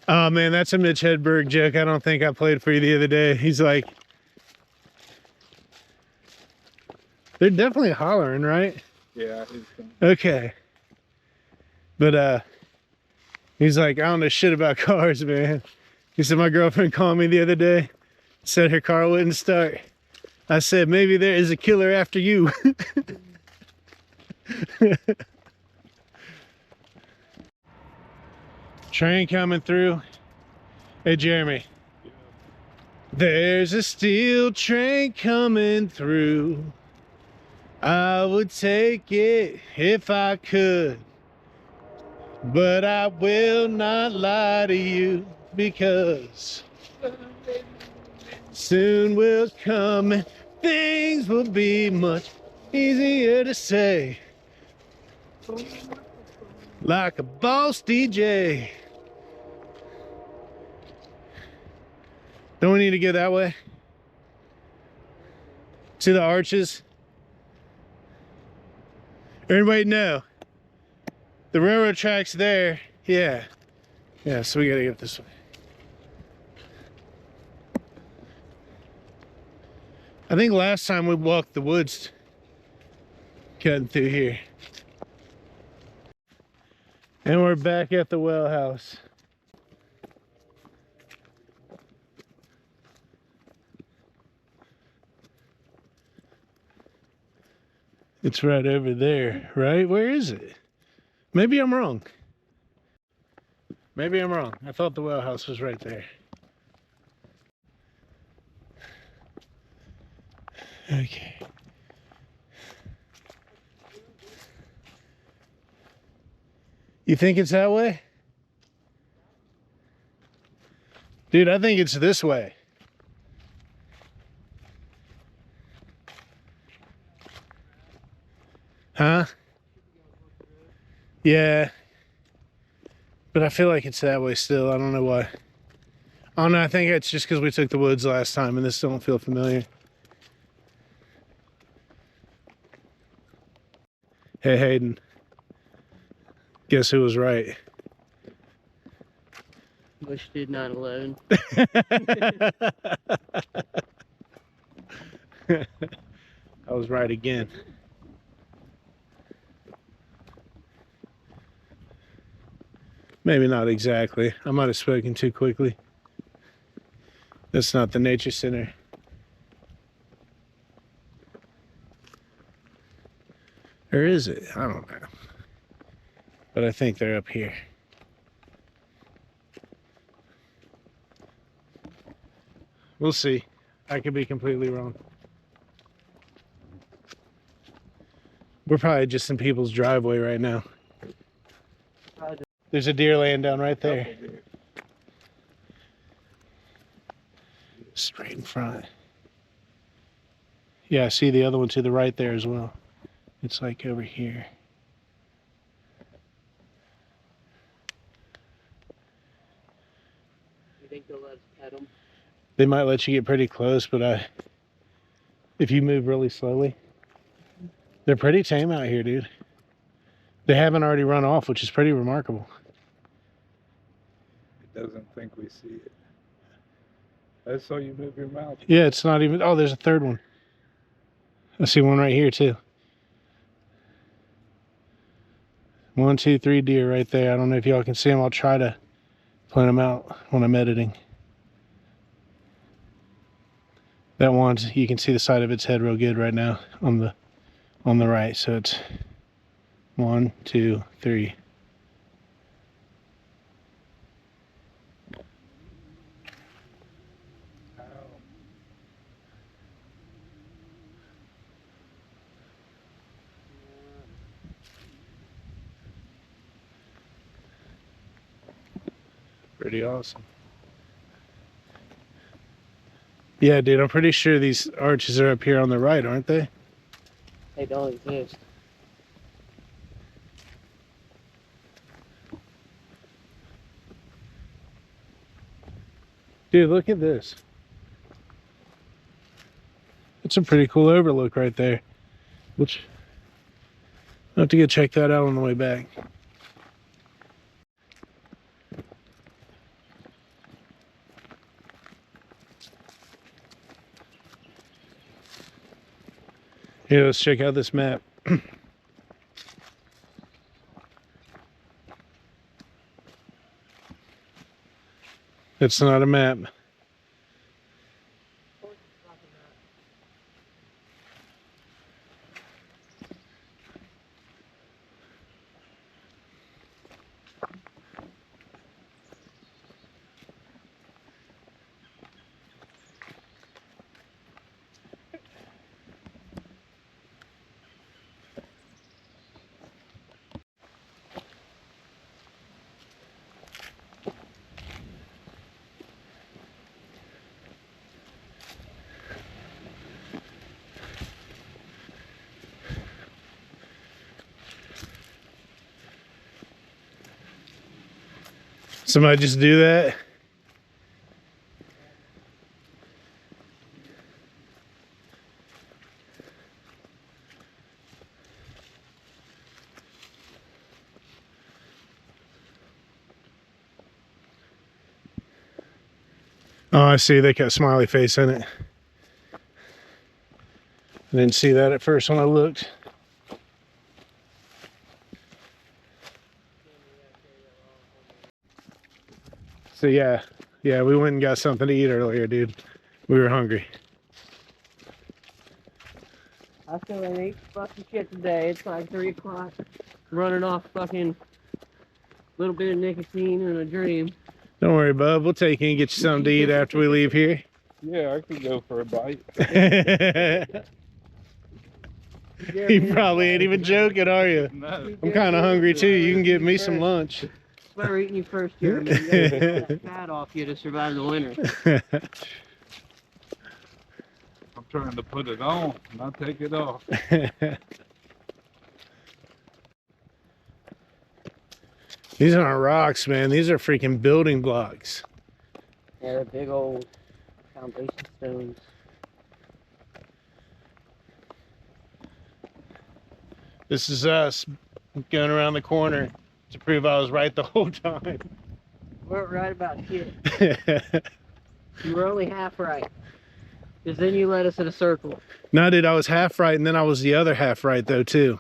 Oh man, that's a Mitch Hedberg joke. I don't think I played for you the other day. He's like, they're definitely hollering, right? Yeah, he's gonna... Okay. But he's like, I don't know shit about cars, man. He said my girlfriend called me the other day, said her car wouldn't start. I said, maybe there is a killer after you. Train coming through. Hey, Jeremy. Yeah. There's a steel train coming through. I would take it if I could. But I will not lie to you, because soon will come and things will be much easier to say. Like a boss DJ. Don't we need to go that way? To the arches? Everybody know. The railroad tracks there. Yeah. Yeah, so we gotta get this way. I think last time we walked the woods cutting through here. And we're back at the well house. It's right over there, right? Where is it? Maybe I'm wrong. Maybe I'm wrong. I thought the well house was right there. Okay. You think it's that way? Dude, I think it's this way. Huh? Yeah. But I feel like it's that way still. I don't know why. I don't know. I think it's just because we took the woods last time and this don't feel familiar. Hey, Hayden. Guess who was right? Bush did 9/11. I was right again. Maybe not exactly. I might have spoken too quickly. That's not the nature center. Or is it? I don't know. But I think they're up here. We'll see. I could be completely wrong. We're probably just in people's driveway right now. There's a deer laying down right there. Straight in front. Yeah, I see the other one to the right there as well. It's like over here. You think they'll let us pet them? They might let you get pretty close, but if you move really slowly. They're pretty tame out here, dude. They haven't already run off, which is pretty remarkable. It doesn't think we see it. I saw you move your mouth. Yeah, it's not even... Oh, there's a third one. I see one right here, too. 1, 2, 3 deer right there. I don't know if y'all can see them. I'll try to point them out when I'm editing. That one, you can see the side of its head real good right now on the right. So it's 1, 2, 3. Pretty awesome. Yeah, dude, I'm pretty sure these arches are up here on the right, aren't they? They don't exist. Dude, look at this. It's a pretty cool overlook right there. Which I'll have to go check that out on the way back. Here, let's check out this map. It's not a map. Somebody just do that? Oh, I see. They got a smiley face in it. I didn't see that at first when I looked. So yeah, we went and got something to eat earlier, dude. We were hungry. I still ain't ate fucking shit today. It's like 3 o'clock. Running off fucking little bit of nicotine and a dream. Don't worry, bub. We'll take you and get you something to eat after we leave here. Yeah, I could go for a bite. You probably ain't even joking, are you? No. I'm kind of hungry too. You can give me some lunch. Better eating you first, Jeremy. You gotta get that fat off you to survive the winter. I'm trying to put it on, not take it off. These aren't rocks, man. These are freaking building blocks. Yeah, they're big old foundation stones. This is us going around the corner to prove I was right the whole time. We weren't right about shit. You were only half right. Because then you led us in a circle. No, dude, I was half right, and then I was the other half right, though, too.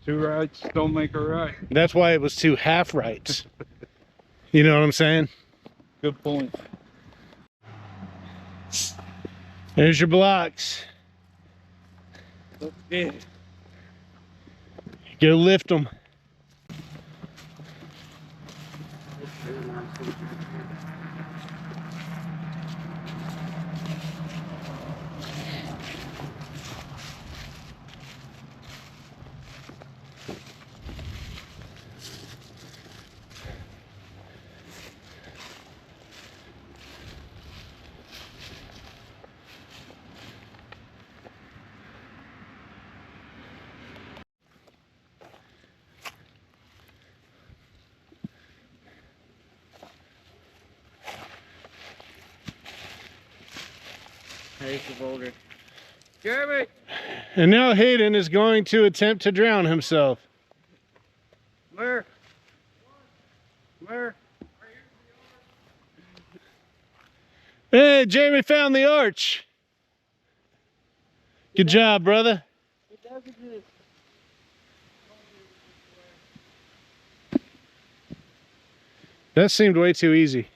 2 rights don't make a right. That's why it was 2 half rights. You know what I'm saying? Good point. There's your blocks. Yeah. Go lift them. There's the boulder. Jeremy! And now Hayden is going to attempt to drown himself. Mer! Mer! Hey, Jeremy found the arch. Good job, brother. It does exist. That seemed way too easy.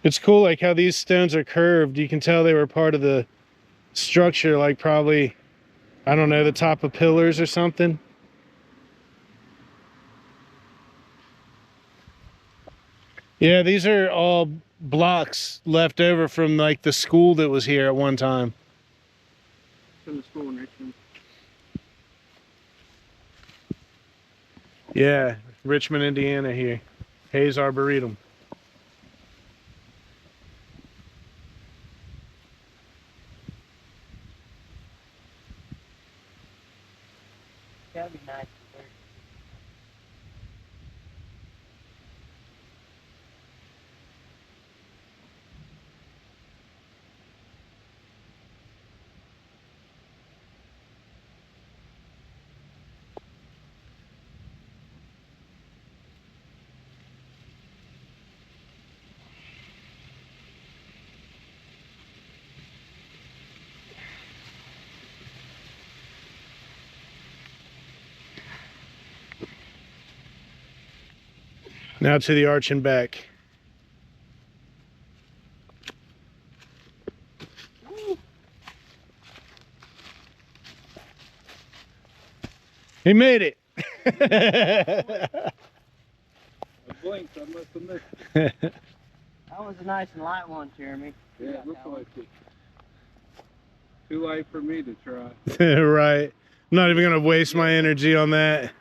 It's cool like how these stones are curved. You can tell they were part of the structure, like probably, I don't know, the top of pillars or something. Yeah, these are all blocks left over from like the school that was here at one time. From the school in Richmond. Yeah, Richmond, Indiana here. Hayes Arboretum. That'd be nice. Now to the arch and back. He made it. I blinked, I must have missed it. That was a nice and light one, Jeremy. Yeah, it looked like it. Too light for me to try. Right. I'm not even gonna waste my energy on that.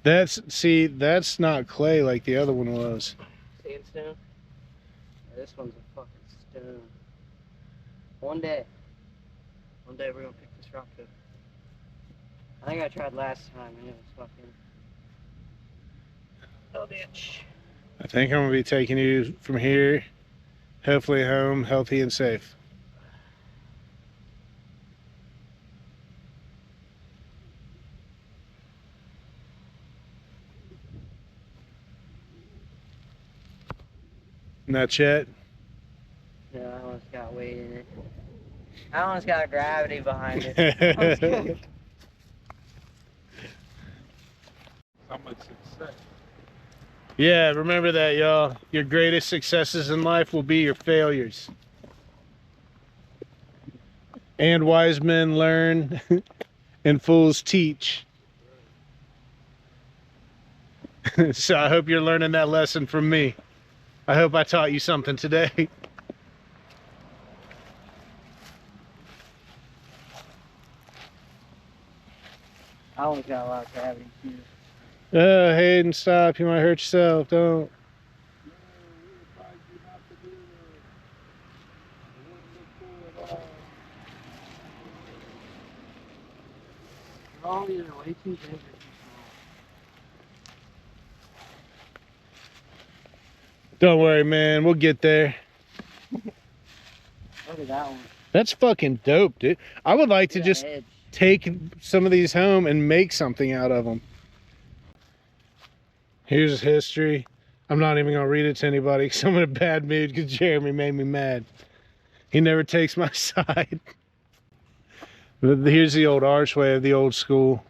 That's not clay like the other one was. Sandstone? This one's a fucking stone. One day we're gonna pick this rock up. I think I tried last time and it was fucking no ditch. I think I'm gonna be taking you from here, hopefully home, healthy and safe. Not yet. No, that one's got weight in it. That one's got gravity behind it. How much success? Yeah, remember that, y'all. Your greatest successes in life will be your failures. And wise men learn and fools teach. So I hope you're learning that lesson from me. I hope I taught you something today. That one's got a lot of gravity too. Oh, Hayden, stop. You might hurt yourself. Don't. Oh, these are way too big or too Don't worry, man. We'll get there. small. Look at that one. That's fucking dope, dude. I would like to Look at just that edge. take some of these home and make something out of them. Here's history. I'm not even gonna read it to anybody because I'm in a bad mood because Jeremy made me mad. He never takes my side. But here's the old archway of the old school.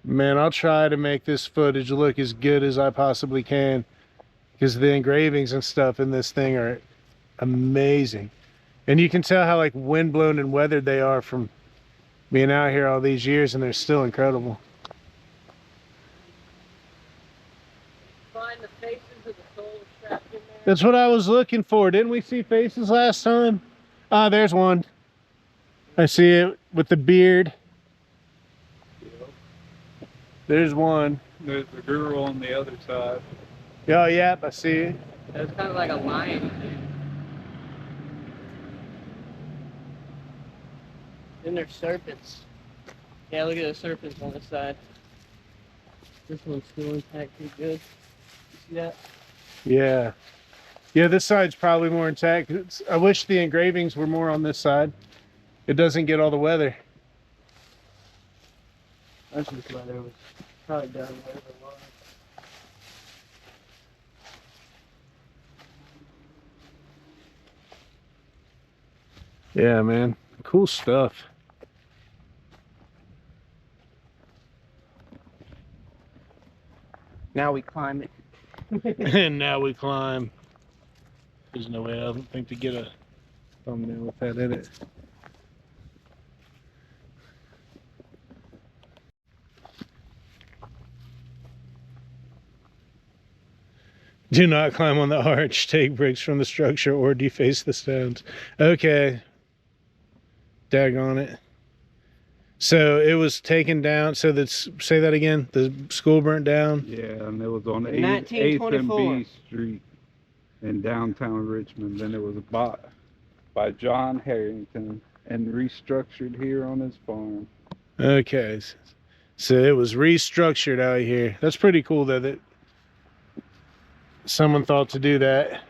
Man, I'll try to make this footage look as good as I possibly can because the engravings and stuff in this thing are amazing. And you can tell how like windblown and weathered they are from being out here all these years, and they're still incredible. Find the faces of the souls trapped in there. That's what I was looking for. Didn't we see faces last time? Ah, there's one. I see it with the beard. There's one. There's a girl on the other side. Oh, yep, I see it. It's kind of like a lion. Then there's serpents. Yeah, look at the serpents on this side. This one's still intact pretty good. You see that? Yeah. Yeah, this side's probably more intact. I wish the engravings were more on this side. It doesn't get all the weather. That's just leather was probably done whatever it was. Yeah, man. Cool stuff. Now we climb it. And now we climb. There's no way, I don't think, to get a thumbnail with that in it. Do not climb on the arch. Take bricks from the structure or deface the stones. Okay. Daggone it. So it was taken down. So that's, say that again. The school burnt down. Yeah, and it was on In 8th and 1924. B Street in downtown Richmond. Then it was bought by John Harrington and restructured here on his farm. Okay. So it was restructured out here. That's pretty cool though that someone thought to do that.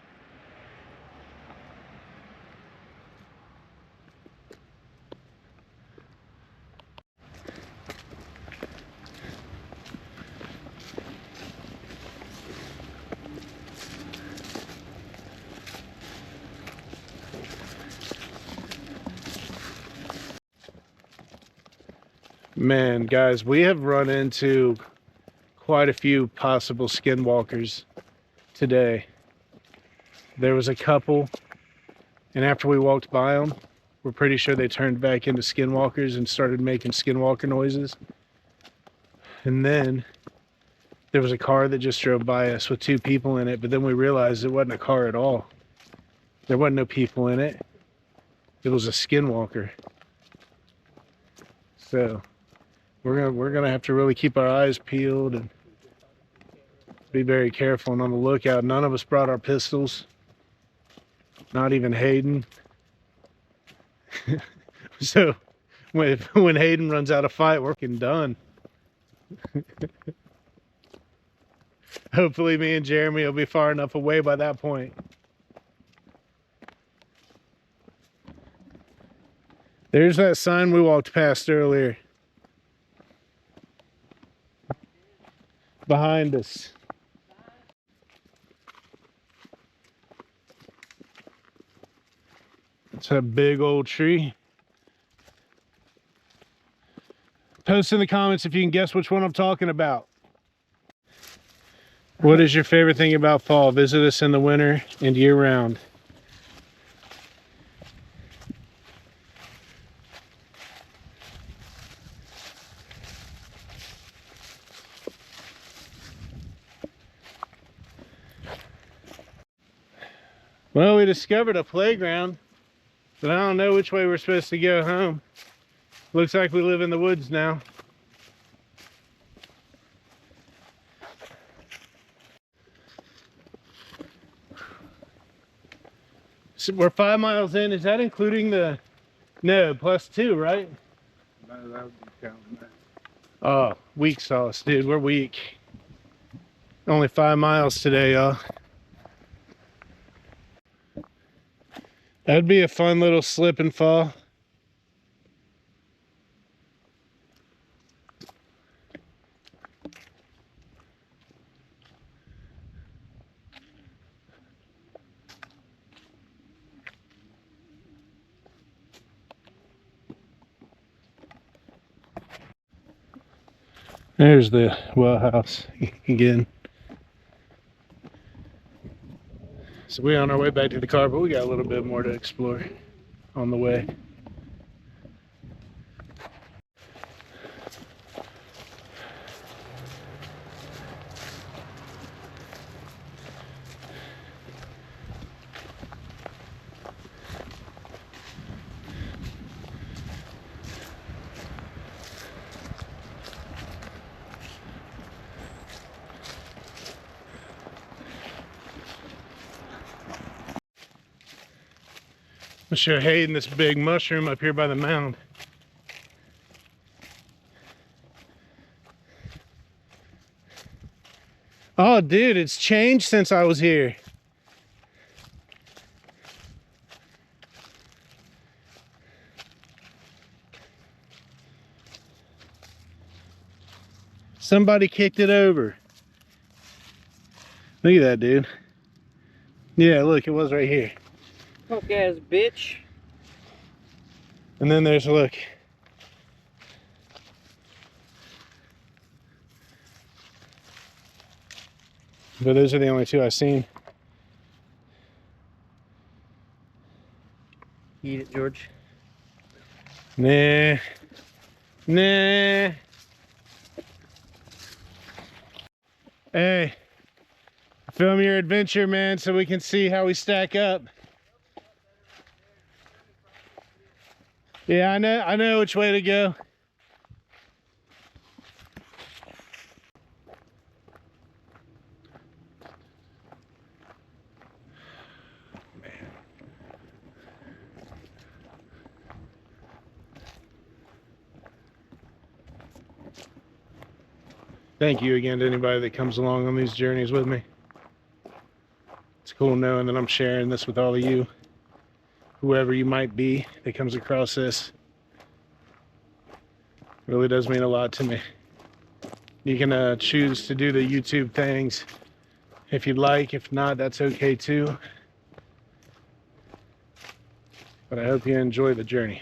Man, guys, we have run into quite a few possible skinwalkers today. There was a couple, and after we walked by them, we're pretty sure they turned back into skinwalkers and started making skinwalker noises. And then there was a car that just drove by us with 2 people in it, but then we realized it wasn't a car at all. There wasn't no people in it. It was a skinwalker. So we're gonna have to really keep our eyes peeled and be very careful and on the lookout. None of us brought our pistols. Not even Hayden. So when Hayden runs out of fight, we're fucking done. Hopefully me and Jeremy will be far enough away by that point. There's that sign we walked past earlier. Behind us. It's a big old tree. Post in the comments if you can guess which one I'm talking about. What is your favorite thing about fall? Visit us in the winter and year round. Well, we discovered a playground, but I don't know which way we're supposed to go home. Looks like we live in the woods now. So we're 5 miles in. Is that including the... No, +2, right? No, that would be counting that. Oh, weak sauce, dude. We're weak. Only 5 miles today, y'all. That'd be a fun little slip and fall. There's the well house again. So we're on our way back to the car, but we got a little bit more to explore on the way. I'll show Hayden this big mushroom up here by the mound. Oh, dude, it's changed since I was here. Somebody kicked it over. Look at that, dude. Yeah, look, it was right here. Punk ass bitch. And then there's, look. But those are the only two I've seen. Eat it, George. Nah. Nah. Hey, film your adventure, man, so we can see how we stack up. Yeah, I know which way to go. Thank you again to anybody that comes along on these journeys with me. It's cool knowing that I'm sharing this with all of you, whoever you might be that comes across this. It really does mean a lot to me. You can choose to do the YouTube things if you'd like. If not, that's okay too. But I hope you enjoy the journey.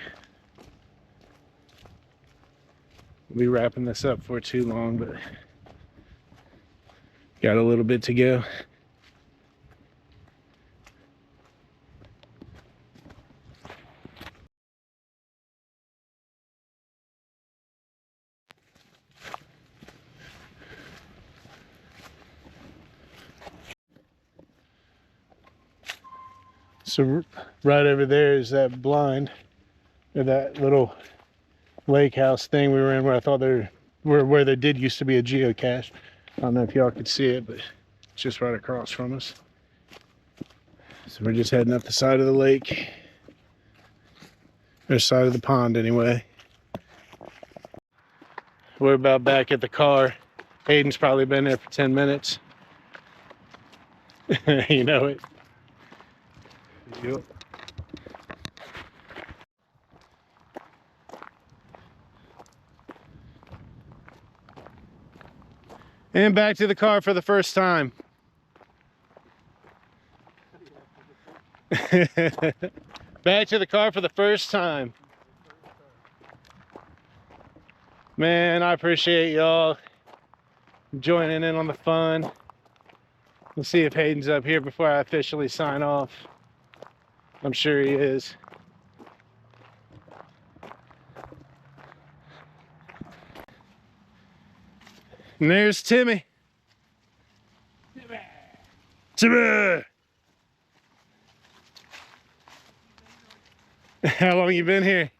We'll be wrapping this up for too long, but got a little bit to go. So right over there is that blind, or that little lake house thing we were in, where I thought there where there did used to be a geocache. I don't know if y'all could see it, but it's just right across from us. So we're just heading up the side of the lake, or side of the pond anyway. We're about back at the car. Hayden's probably been there for 10 minutes. You know it. Yep. And back to the car for the first time. Back to the car for the first time. Man, I appreciate y'all joining in on the fun. Let's see if Hayden's up here before I officially sign off. I'm sure he is. And there's Timmy. Timmy! How long you been here?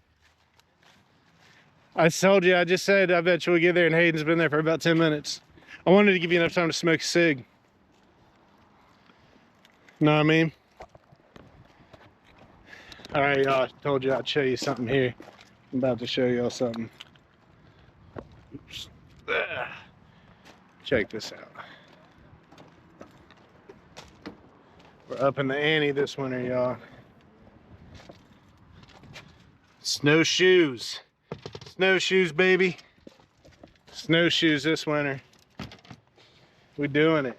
I told you, I just said I bet you'll get there, and Hayden's been there for about 10 minutes. I wanted to give you enough time to smoke a cig. Know what I mean? All right, y'all, I told you I'd show you something here. I'm about to show y'all something. Oops. Check this out. We're up in the ante this winter, y'all. Snowshoes. Snowshoes, baby. Snowshoes this winter. We're doing it.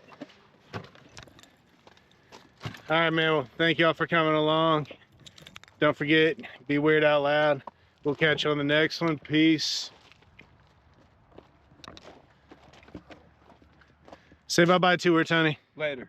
All right, man. Well, thank y'all for coming along. Don't forget, be weird out loud. We'll catch you on the next one. Peace. Say bye-bye to her, Tony. Later.